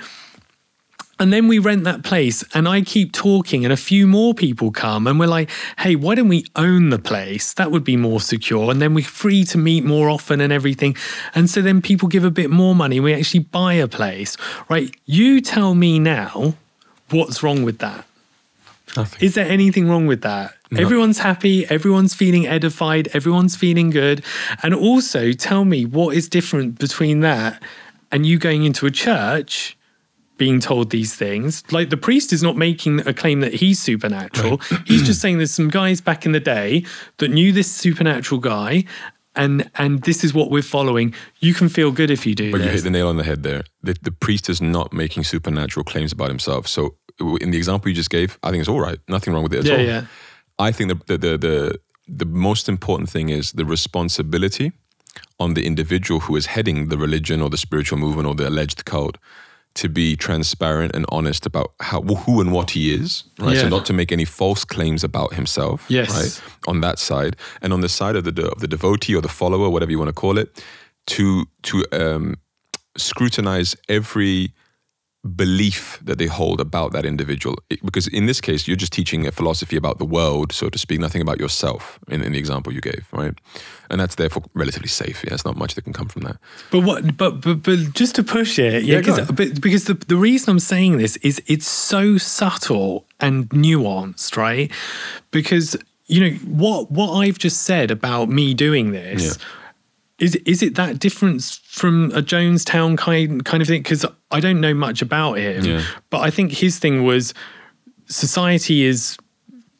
And then we rent that place, and I keep talking, and a few more people come, and we're like, hey, why don't we own the place? That would be more secure. And then we're free to meet more often and everything. And so then people give a bit more money, and we actually buy a place, right? You tell me now, what's wrong with that? Nothing. Is there anything wrong with that? No. Everyone's happy, everyone's feeling edified, everyone's feeling good. And also tell me what is different between that and you going into a church being told these things. Like, the priest is not making a claim that he's supernatural. Right. He's just saying there's some guys back in the day that knew this supernatural guy, and this is what we're following. You can feel good if you do But this. You hit the nail on the head there. The priest is not making supernatural claims about himself. So in the example you just gave, I think it's all right. Nothing wrong with it at all. Yeah. I think the most important thing is the responsibility on the individual who is heading the religion or the spiritual movement or the alleged cult to be transparent and honest about who and what he is, right? So not to make any false claims about himself, right? On that side, and on the side of the devotee or the follower, whatever you want to call it, to scrutinize every belief that they hold about that individual. Because in this case, you're just teaching a philosophy about the world, so to speak, nothing about yourself in the example you gave, right? And that's therefore relatively safe. Yeah, there's not much that can come from that. But just to push it, because the reason I'm saying this is it's so subtle and nuanced, right? Because, what I've just said about me doing this, is it that different from a Jonestown kind of thing? Because I don't know much about him, but I think his thing was society is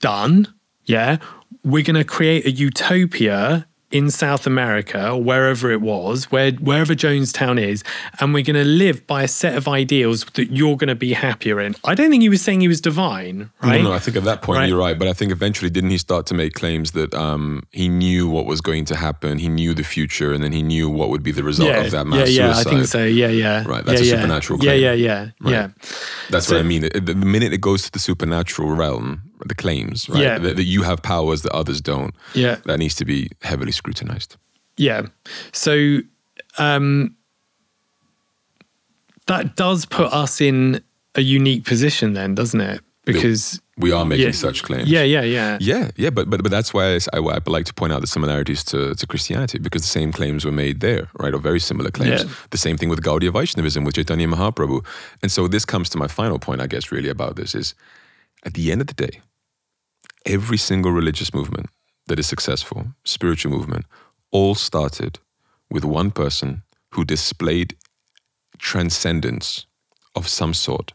done. Yeah, we're going to create a utopia in South America, or wherever it was, wherever Jonestown is, and we're going to live by a set of ideals that you're going to be happier in. I don't think he was saying he was divine, right? No, I think at that point you're right. But I think eventually didn't he start to make claims that he knew what was going to happen, he knew the future, and then he knew what would be the result of that mass suicide. I think so. Yeah. Right, that's a supernatural claim. Yeah. That's what I mean. The minute it goes to the supernatural realm, the claims, right? That you have powers that others don't. Yeah. That needs to be heavily scrutinized. Yeah. So that does put us in a unique position then, doesn't it? Because we are making such claims. Yeah. But that's why I like to point out the similarities to Christianity, because the same claims were made there, right? Or very similar claims. Yeah. The same thing with Gaudiya Vaishnavism, with Chaitanya Mahaprabhu. And so this comes to my final point, I guess, really about this is, at the end of the day, every single religious movement that is successful, spiritual movement, all started with one person who displayed transcendence of some sort.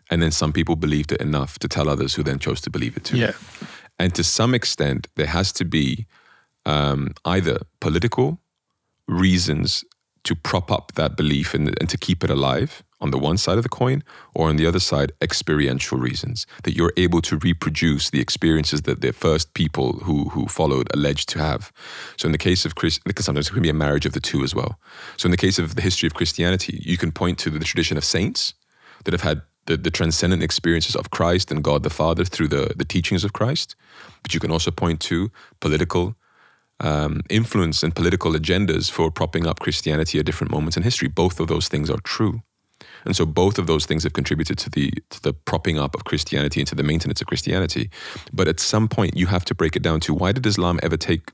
And then some people believed it enough to tell others who then chose to believe it too. Yeah. And to some extent, there has to be either political reasons to prop up that belief and to keep it alive on the one side of the coin, or on the other side, experiential reasons, that you're able to reproduce the experiences that the first people who followed alleged to have. So in the case of because sometimes it can be a marriage of the two as well. So in the case of the history of Christianity, you can point to the tradition of saints that have had the transcendent experiences of Christ and God the Father through the teachings of Christ. But you can also point to political influence and political agendas for propping up Christianity at different moments in history. Both of those things are true. And so both of those things have contributed to the propping up of Christianity and to the maintenance of Christianity. But at some point, you have to break it down to, why did Islam ever take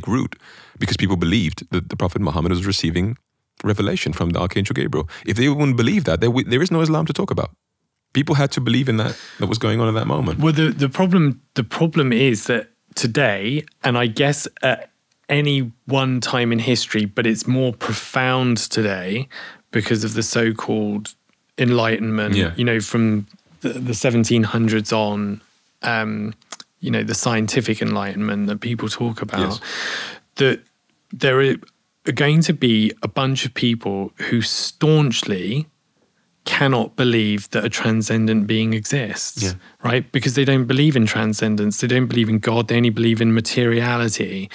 root? Because people believed that the Prophet Muhammad was receiving revelation from the Archangel Gabriel. If they wouldn't believe that, there is no Islam to talk about. People had to believe in that was going on at that moment. Well, the problem is that today, and I guess at any one time in history, but it's more profound today because of the so-called Enlightenment, from the 1700s on, the scientific Enlightenment that people talk about, that there are going to be a bunch of people who staunchly cannot believe that a transcendent being exists, right? Because they don't believe in transcendence. They don't believe in God. They only believe in materiality.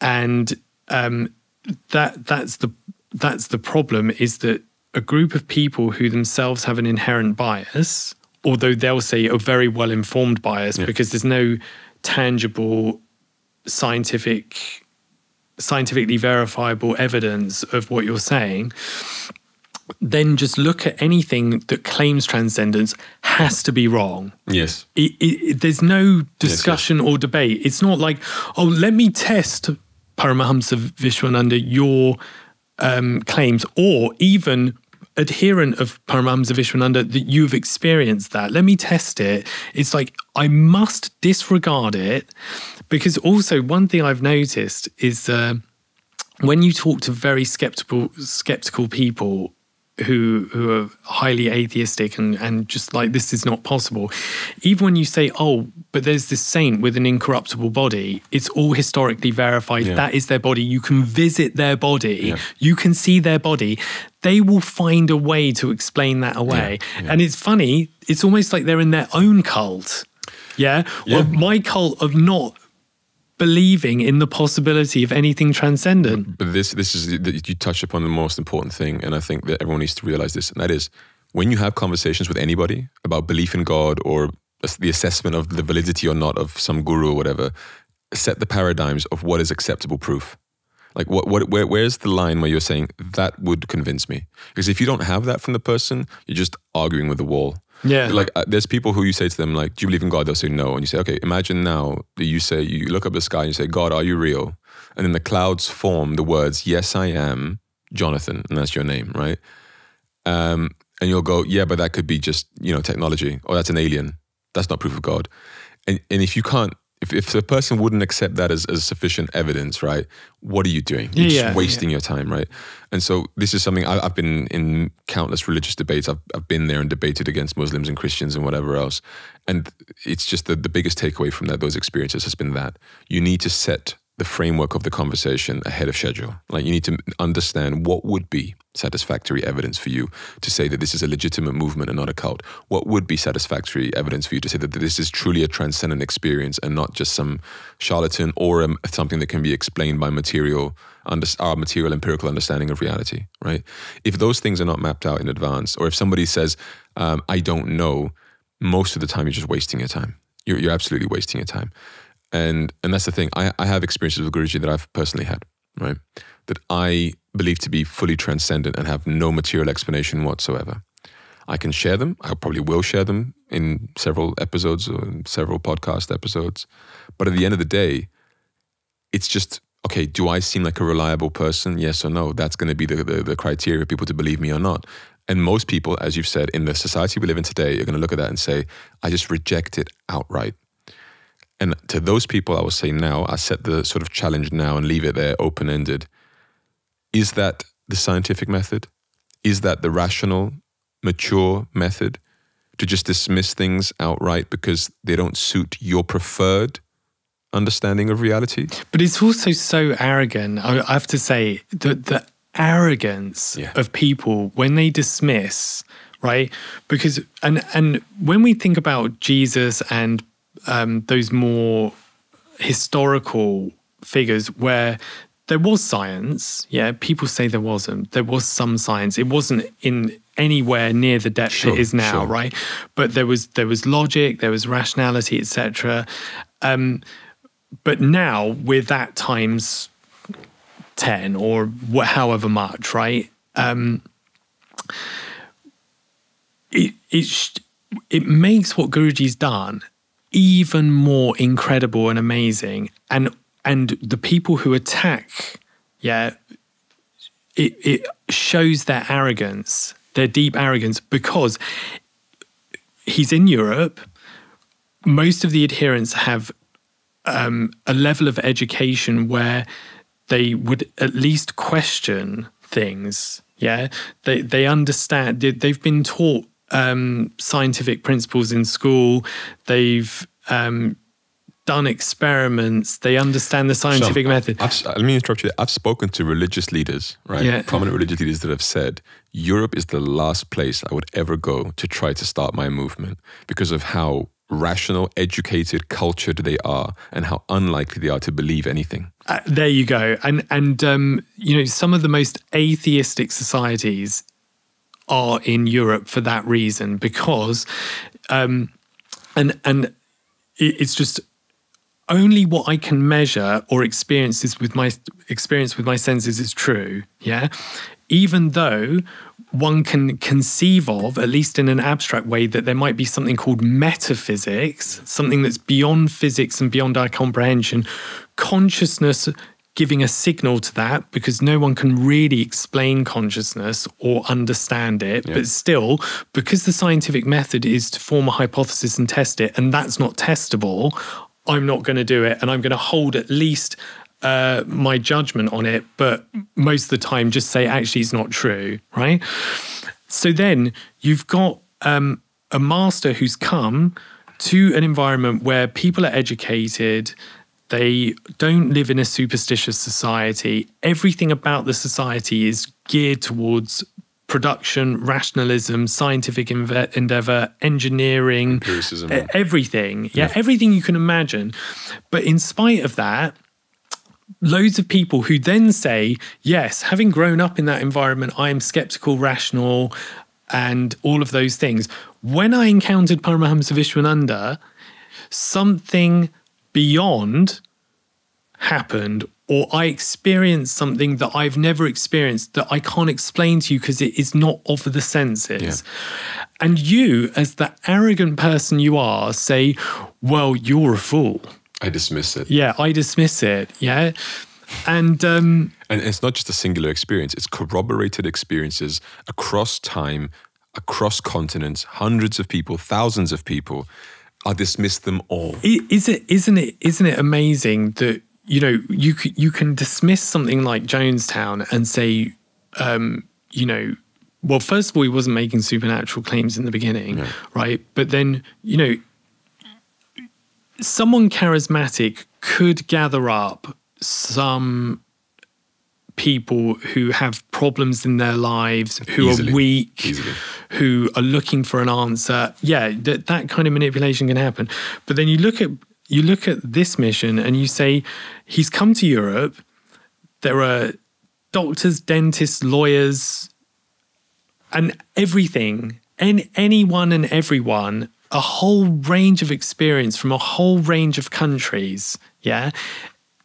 And that's the problem, is that a group of people who themselves have an inherent bias, although they'll say a very well-informed bias, because there's no tangible scientifically verifiable evidence of what you're saying, then just look at anything that claims transcendence has to be wrong. Yes. There's no discussion or debate. It's not like, oh, let me test Paramahamsa Vishwananda, your claims, or even adherent of Paramahamsa Vishwananda, that you've experienced that. Let me test it. It's like, I must disregard it, because also one thing I've noticed is when you talk to very skeptical people who are highly atheistic and just like, this is not possible. Even when you say, oh, but there's this saint with an incorruptible body, it's all historically verified. That is their body. You can visit their body. You can see their body. They will find a way to explain that away. And it's funny. It's almost like they're in their own cult. Well, my cult of not believing in the possibility of anything transcendent. But this is, you touch upon the most important thing, and I think that everyone needs to realize this, and that is, when you have conversations with anybody about belief in God or the assessment of the validity or not of some guru or whatever, set the paradigms of what is acceptable proof. Like where's the line where you're saying that would convince me? Because if you don't have that from the person, you're just arguing with the wall. Like there's people who you say to them, like, do you believe in God? They'll say no. And you say, okay, imagine now that you look up the sky and you say, God, are you real? And then the clouds form the words, yes, I am Jonathan. And that's your name, right? And you'll go, yeah, but that could be just, technology. Or that's an alien. That's not proof of God. And if you can't, if the person wouldn't accept that as sufficient evidence, right? What are you doing? You're just wasting your time, right? And so this is something I've been in countless religious debates. I've been there and debated against Muslims and Christians and whatever else. And it's just the biggest takeaway from those experiences has been that you need to set the framework of the conversation ahead of schedule. Like, you need to understand what would be satisfactory evidence for you to say that this is a legitimate movement and not a cult. What would be satisfactory evidence for you to say that this is truly a transcendent experience and not just some charlatan or something that can be explained by our material empirical understanding of reality, right? If those things are not mapped out in advance, or if somebody says, I don't know, most of the time you're just wasting your time. You're absolutely wasting your time. And that's the thing. I have experiences with Guruji that I've personally had, right? That I believe to be fully transcendent and have no material explanation whatsoever. I can share them. I probably will share them in several episodes or in several podcast episodes. But at the end of the day, it's just, okay, do I seem like a reliable person? Yes or no? That's going to be the criteria for people to believe me or not. And most people, as you've said, in the society we live in today, are going to look at that and say, I just reject it outright. And to those people, I will say now, I set the sort of challenge now and leave it there open-ended. Is that the scientific method? Is that the rational, mature method? To just dismiss things outright because they don't suit your preferred understanding of reality? But it's also so arrogant. I have to say that the arrogance of people when they dismiss, right? Because, and when we think about Jesus and those more historical figures where there was science, people say there wasn't. There was some science. It wasn't in anywhere near the depth it is now, right? But there was logic, there was rationality, etc. But now we're that times 10 or however much, right? it makes what Guruji's done even more incredible and amazing. And the people who attack, it shows their arrogance, their deep arrogance, because he's in Europe. Most of the adherents have a level of education where they would at least question things. Yeah, they understand. They've been taught scientific principles in school. They've done experiments. They understand the scientific method. Let me interrupt you. I've spoken to religious leaders, right? Yeah. Prominent religious leaders that have said Europe is the last place I would ever go to try to start my movement because of how rational, educated, cultured they are, and how unlikely they are to believe anything. There you go. And you know, some of the most atheistic societies are in Europe for that reason, because and it's just only what I can measure or experience with my senses is true. Yeah, even though one can conceive of, at least in an abstract way, that there might be something called metaphysics, something that's beyond physics and beyond our comprehension, consciousness giving a signal to that, because no one can really explain consciousness or understand it. Yeah. But still, because the scientific method is to form a hypothesis and test it, and that's not testable, I'm not going to do it, and I'm going to hold at least my judgment on it, but most of the time just say, actually, it's not true, right? So then you've got a master who's come to an environment where people are educated, they don't live in a superstitious society. Everything about the society is geared towards production, rationalism, scientific endeavor, engineering, empiricism, everything. Yeah, everything you can imagine. But in spite of that, loads of people who then say, yes, having grown up in that environment, I am skeptical, rational, and all of those things. When I encountered Paramahamsa Vishwananda, something beyond happened, or I experienced something that I've never experienced that I can't explain to you because it is not of the senses. Yeah. And you, as the arrogant person you are, say, well, you're a fool. I dismiss it. Yeah, I dismiss it. Yeah. And it's not just a singular experience, it's corroborated experiences across time, across continents, hundreds of people, thousands of people. I dismiss them all. Isn't it amazing that, you know, you can dismiss something like Jonestown and say, you know, well, first of all, he wasn't making supernatural claims in the beginning, right? But then, you know, someone charismatic could gather up some people who have problems in their lives, who are weak, who are looking for an answer. Yeah, that kind of manipulation can happen. But then you look at this mission and you say, he's come to Europe. There are doctors, dentists, lawyers, and everything, and anyone and everyone, a whole range of experience from a whole range of countries. Yeah.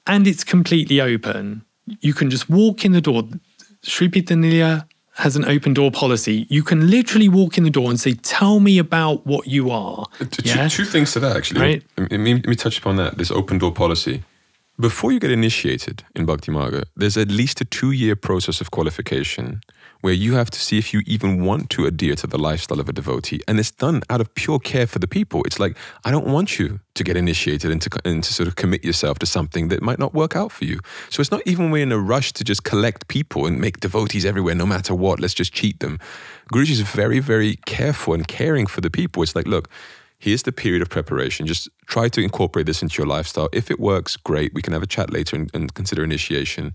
And it's completely open. You can just walk in the door. Sri Pithanilya has an open door policy. You can literally walk in the door and say, tell me about what you are. Two things to that, actually. Right? Let me touch upon that, this open door policy. Before you get initiated in Bhakti Marga, there's at least a 2-year process of qualification where you have to see if you even want to adhere to the lifestyle of a devotee. And it's done out of pure care for the people. It's like, I don't want you to get initiated and to sort of commit yourself to something that might not work out for you. So it's not even we're in a rush to just collect people and make devotees everywhere, no matter what, let's just cheat them. Guruji is very, very careful and caring for the people. It's like, look, here's the period of preparation. Just try to incorporate this into your lifestyle. If it works, great. We can have a chat later and consider initiation.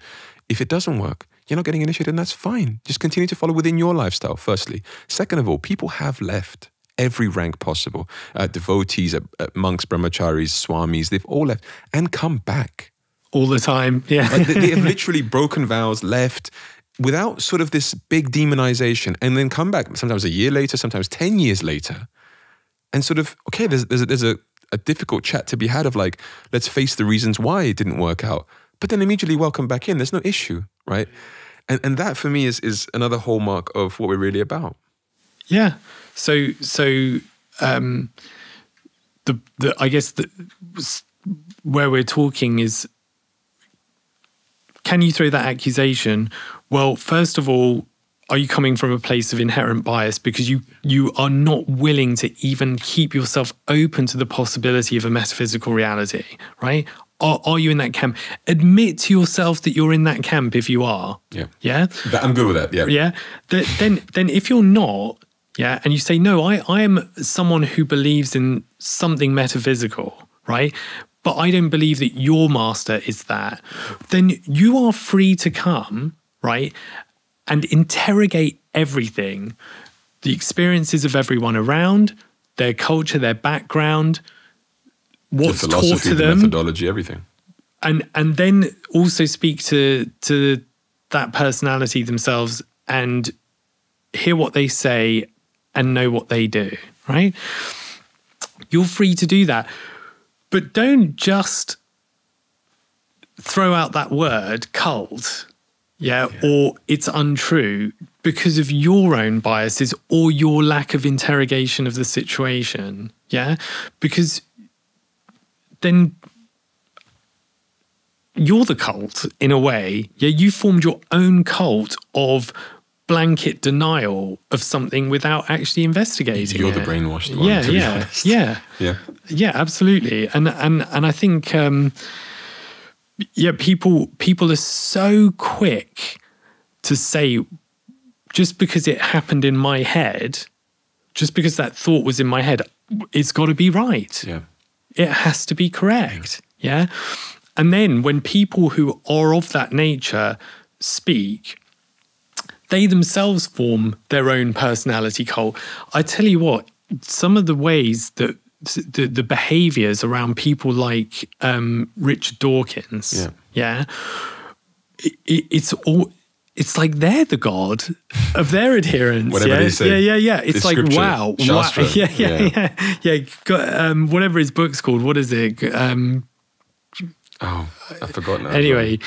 If it doesn't work, you're not getting initiated, and that's fine. Just continue to follow within your lifestyle, firstly. Second of all, people have left every rank possible. Devotees, monks, brahmacharis, swamis, they've all left and come back. All the time, yeah. Like they have literally broken vows, left, without sort of this big demonization, and then come back sometimes a year later, sometimes 10 years later. And sort of, okay, there's a difficult chat to be had of like, let's face the reasons why it didn't work out. But then immediately welcome back in. There's no issue, right? And that for me is another hallmark of what we're really about. Yeah. So I guess where we're talking is, can you throw that accusation? Well, first of all, are you coming from a place of inherent bias because you are not willing to even keep yourself open to the possibility of a metaphysical reality, right? Are you in that camp? Admit to yourself that you're in that camp if you are. Yeah. Yeah? I'm good with that, yeah. Yeah. Then if you're not, yeah, and you say, no, I am someone who believes in something metaphysical, right? But I don't believe that your master is that. Then you are free to come, right, and interrogate everything, the experiences of everyone around, their culture, their background, what's the philosophy, taught to the them, methodology, everything. and then also speak to that personality themselves and hear what they say and know what they do, right? You're free to do that. But don't just throw out that word cult, yeah, or it's untrue because of your own biases or your lack of interrogation of the situation, yeah? Because then you're the cult in a way. Yeah, you formed your own cult of blanket denial of something without actually investigating. You're it. the brainwashed one, to be honest. Yeah, absolutely. And I think people are so quick to say, just because it happened in my head, just because that thought was in my head, it's got to be right. Yeah. It has to be correct. Yeah. And then when people who are of that nature speak, they themselves form their own personality cult. I tell you what, some of the ways that the behaviors around people like Richard Dawkins, it's like they're the god of their adherents. Whatever they say. Yeah. It's like, wow. Shastra. Yeah. Whatever his book's called, what is it? I forgot now. Anyway,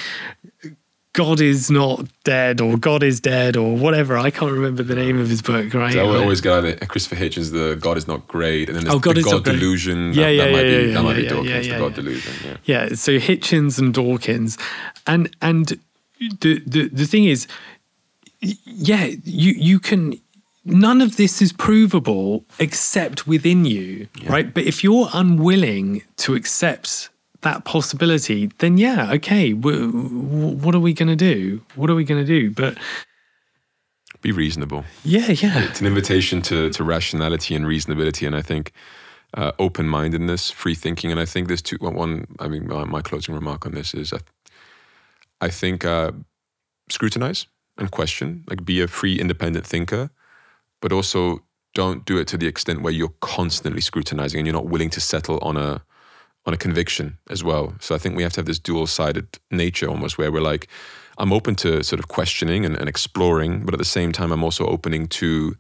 God is not dead, or God is dead, or whatever. I can't remember the name of his book, right? So I always get at Christopher Hitchens, the God is not great, and then there's God the is God not great. delusion. That might be Dawkins, the God delusion. Yeah, so Hitchens and Dawkins. And the thing is, you can, none of this is provable except within you, right? But if you're unwilling to accept that possibility, then okay, what are we going to do? What are we going to do? But be reasonable. Yeah. It's an invitation to rationality and reasonability, and I think open-mindedness, free thinking. And I think there's my closing remark on this is I think scrutinize and question, like be a free, independent thinker, but also don't do it to the extent where you're constantly scrutinizing and you're not willing to settle on a conviction as well. So I think we have to have this dual-sided nature almost, where we're like, I'm open to sort of questioning and exploring, but at the same time, I'm also opening to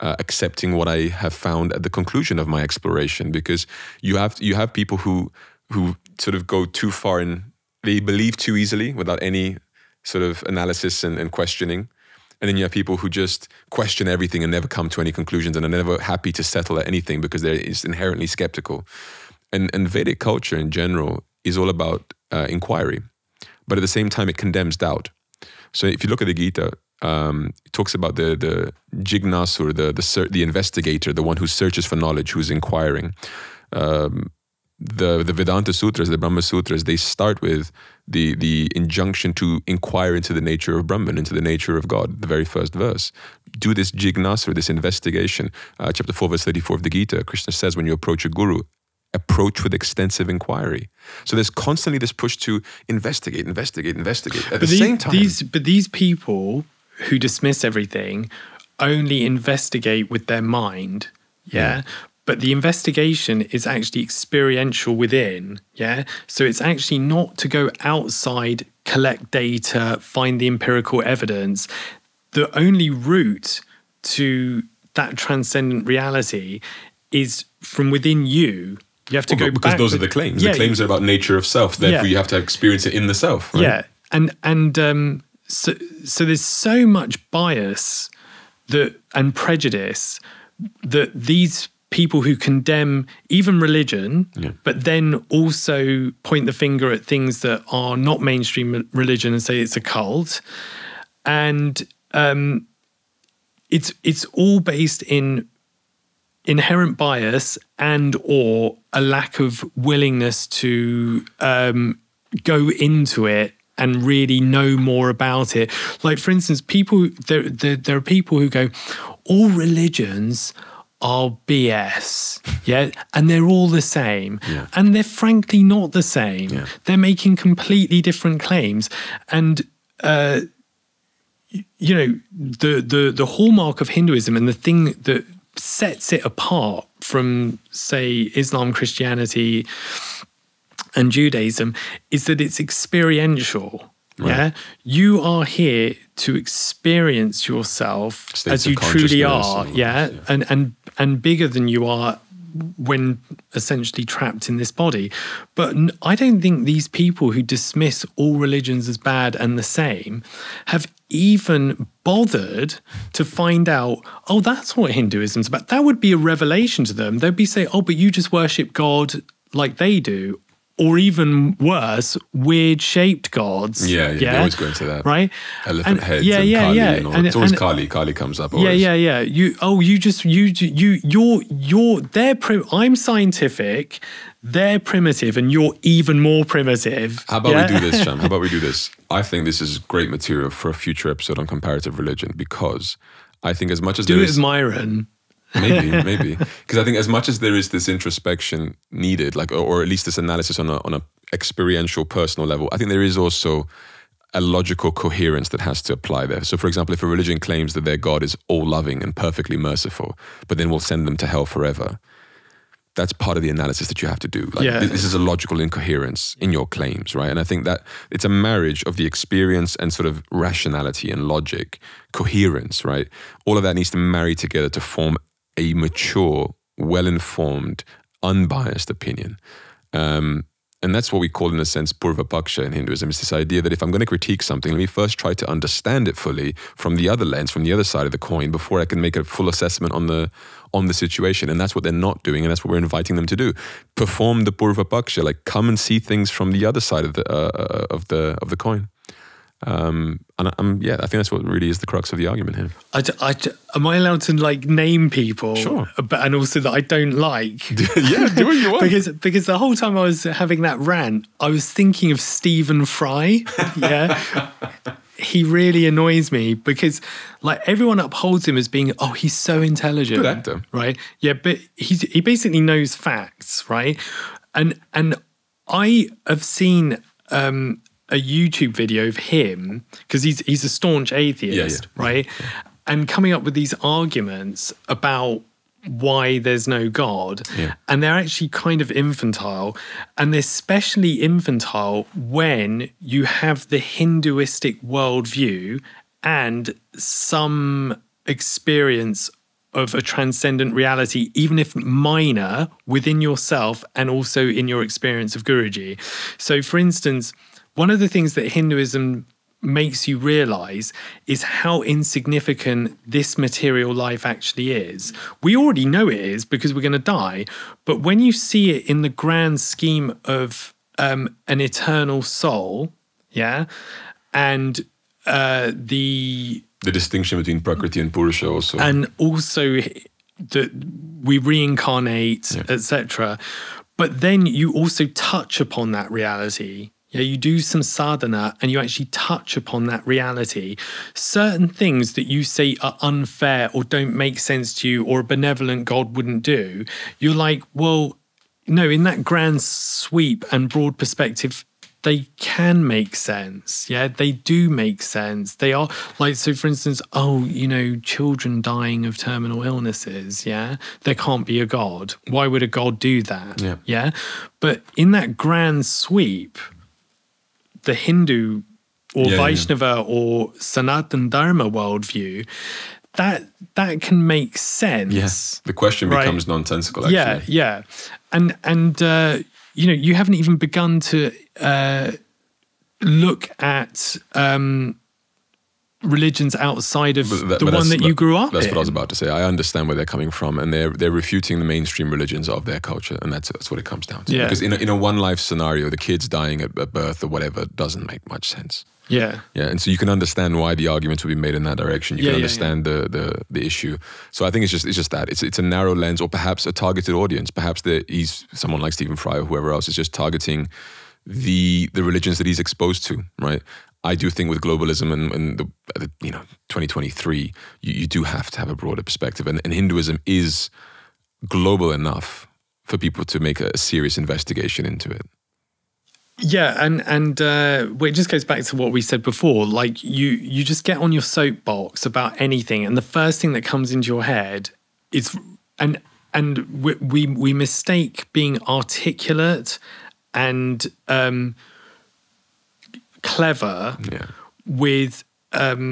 accepting what I have found at the conclusion of my exploration. Because you have people who sort of go too far and they believe too easily without any sort of analysis and questioning. And then you have people who just question everything and never come to any conclusions and are never happy to settle at anything because they're inherently skeptical. And Vedic culture in general is all about inquiry, but at the same time it condemns doubt. So if you look at the Gita, it talks about the Jignasur, the investigator, the one who searches for knowledge, who's inquiring. The Vedanta Sutras, the Brahma Sutras, they start with the injunction to inquire into the nature of Brahman, into the nature of God, the very first verse. Do this Jignasur, this investigation. Chapter 4, verse 34 of the Gita, Krishna says, when you approach a guru, approach with extensive inquiry. So there's constantly this push to investigate. At the same time, these people who dismiss everything only investigate with their mind. Yeah. But the investigation is actually experiential within. Yeah. So it's actually not to go outside, collect data, find the empirical evidence. The only route to that transcendent reality is from within you. You have to go because back. Those are the claims. The claims are about nature of self. Therefore, you have to experience it in the self. Right? Yeah, and so there's so much bias and prejudice that these people who condemn even religion, but then also point the finger at things that are not mainstream religion and say it's a cult, and it's all based in inherent bias and or a lack of willingness to go into it and really know more about it. Like, for instance, there are people who go, all religions are BS, and they're all the same. And they're frankly not the same. They're making completely different claims. And the hallmark of Hinduism and the thing that sets it apart from, say, Islam, Christianity, and Judaism is that it's experiential. Right. You are here to experience yourself as you truly are, and bigger than you are when essentially trapped in this body. But I don't think these people who dismiss all religions as bad and the same have even bothered to find out, oh, that's what Hinduism's about. That would be a revelation to them. They'd be saying, oh, but you just worship God like they do. Or even worse, weird-shaped gods. They always go into that, right? Elephant heads and Kali, and all. It's always Kali. Kali comes up. Always. I'm scientific. They're primitive, and you're even more primitive. How about we do this, Sham? How about we do this? I think this is great material for a future episode on comparative religion, because I think as much as there is Myron. Maybe. Because I think as much as there is this introspection needed, like, or at least this analysis on a experiential, personal level, I think there is also a logical coherence that has to apply there. So, for example, if a religion claims that their God is all-loving and perfectly merciful, but then will send them to hell forever, that's part of the analysis that you have to do. This is a logical incoherence in your claims, right? And I think that it's a marriage of the experience and sort of rationality and logic, coherence, right? All of that needs to marry together to form a mature, well-informed, unbiased opinion. And that's what we call, in a sense, Purva Paksha in Hinduism. It's this idea that if I'm going to critique something, let me first try to understand it fully from the other lens, from the other side of the coin, before I can make a full assessment on the situation. And that's what they're not doing, and that's what we're inviting them to do. Perform the Purva Paksha, like come and see things from the other side of the coin. And I think that's what really is the crux of the argument here. Am I allowed to name people? Sure. And also that I don't like? Yeah, do what you want. because the whole time I was having that rant, I was thinking of Stephen Fry. He really annoys me because everyone upholds him as being, oh, he's so intelligent. Good actor. Right? Yeah, but he basically knows facts, right? And I have seen a YouTube video of him, because he's a staunch atheist, right? Yeah. And coming up with these arguments about why there's no God. Yeah. And they're actually kind of infantile. And they're especially infantile when you have the Hinduistic worldview and some experience of a transcendent reality, even if minor, within yourself and also in your experience of Guruji. So, for instance, one of the things that Hinduism makes you realize is how insignificant this material life actually is. We already know it is because we're going to die, but when you see it in the grand scheme of an eternal soul, and the distinction between Prakriti and Purusha also. And also that we reincarnate, etc. But then you also touch upon that reality. Yeah, you do some sadhana and you actually touch upon that reality. Certain things that you say are unfair or don't make sense to you or a benevolent God wouldn't do, you're like, well, no, in that grand sweep and broad perspective, they can make sense. Yeah, they do make sense. They are so for instance, children dying of terminal illnesses. Yeah, there can't be a God. Why would a God do that? Yeah. But in that grand sweep, the Hindu or Vaishnava or Sanatan Dharma worldview, that can make sense. Yes, the question becomes nonsensical. Actually. Yeah. And you haven't even begun to look at religions outside of But the one that you grew up That's in. what I was about to say. I understand where they're coming from, and they're refuting the mainstream religions of their culture, and that's what it comes down to. Yeah. Because in a one life scenario, the kids dying at birth or whatever doesn't make much sense. Yeah. Yeah, and so you can understand why the arguments would be made in that direction. You can understand the issue. So I think it's just that it's a narrow lens, or perhaps a targeted audience. Perhaps he's someone like Stephen Fry or whoever else is just targeting the religions that he's exposed to, right? I do think with globalism and the 2023, you do have to have a broader perspective, and Hinduism is global enough for people to make a serious investigation into it. Yeah, and it just goes back to what we said before. Like you just get on your soapbox about anything, and the first thing that comes into your head is, and we mistake being articulate and clever with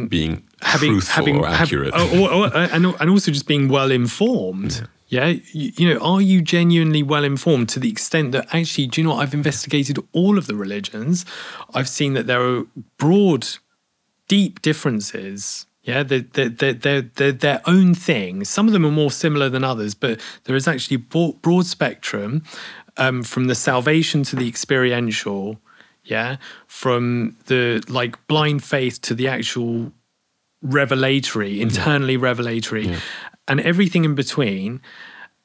being truthful or accurate, and also just being well informed. Yeah, are you genuinely well informed to the extent that actually, do you know what? I've investigated all of the religions. I've seen that there are broad, deep differences. Yeah, they're their own thing. Some of them are more similar than others, but there is actually broad spectrum from the salvation to the experiential. Yeah, from the blind faith to the actual revelatory, internally revelatory. Yeah. And everything in between,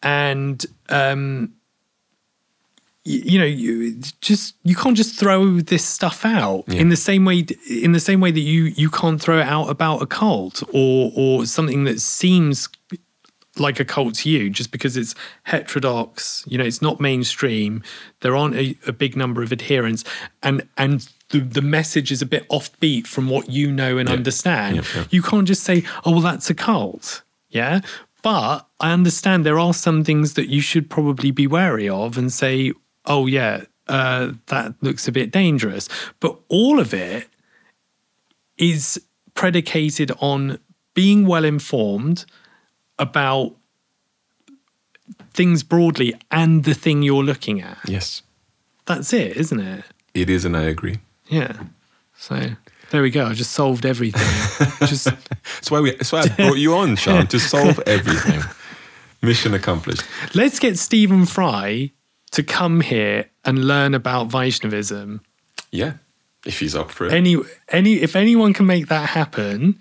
and you can't just throw this stuff out in the same way that you can't throw it out about a cult or something that seems like a cult to you just because it's heterodox. It's not mainstream. There aren't a big number of adherents, and the message is a bit offbeat from what you know and understand. Yeah. You can't just say, "Oh, well, that's a cult." Yeah, but I understand there are some things that you should probably be wary of and say, oh yeah, that looks a bit dangerous. But all of it is predicated on being well informed about things broadly and the thing you're looking at. Yes. That's it, isn't it? It is, and I agree. Yeah. So there we go. I just solved everything. That's why I brought you on, Sean, to solve everything. Mission accomplished. Let's get Stephen Fry to come here and learn about Vaishnavism. Yeah, if he's up for it. If anyone can make that happen,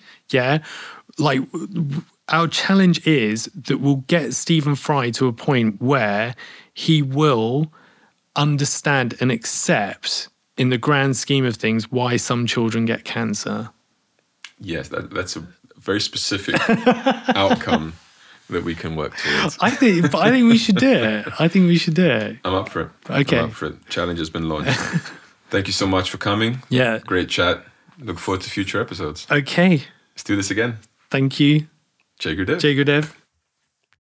our challenge is that we'll get Stephen Fry to a point where he will understand and accept, in the grand scheme of things, why some children get cancer. Yes, that's a very specific outcome that we can work towards. I think we should do it. I'm up for it. Okay. I'm up for it. Challenge has been launched. Thank you so much for coming. Yeah. Great chat. Look forward to future episodes. Okay. Let's do this again. Thank you. Jai Gurudev. Jai Gurudev.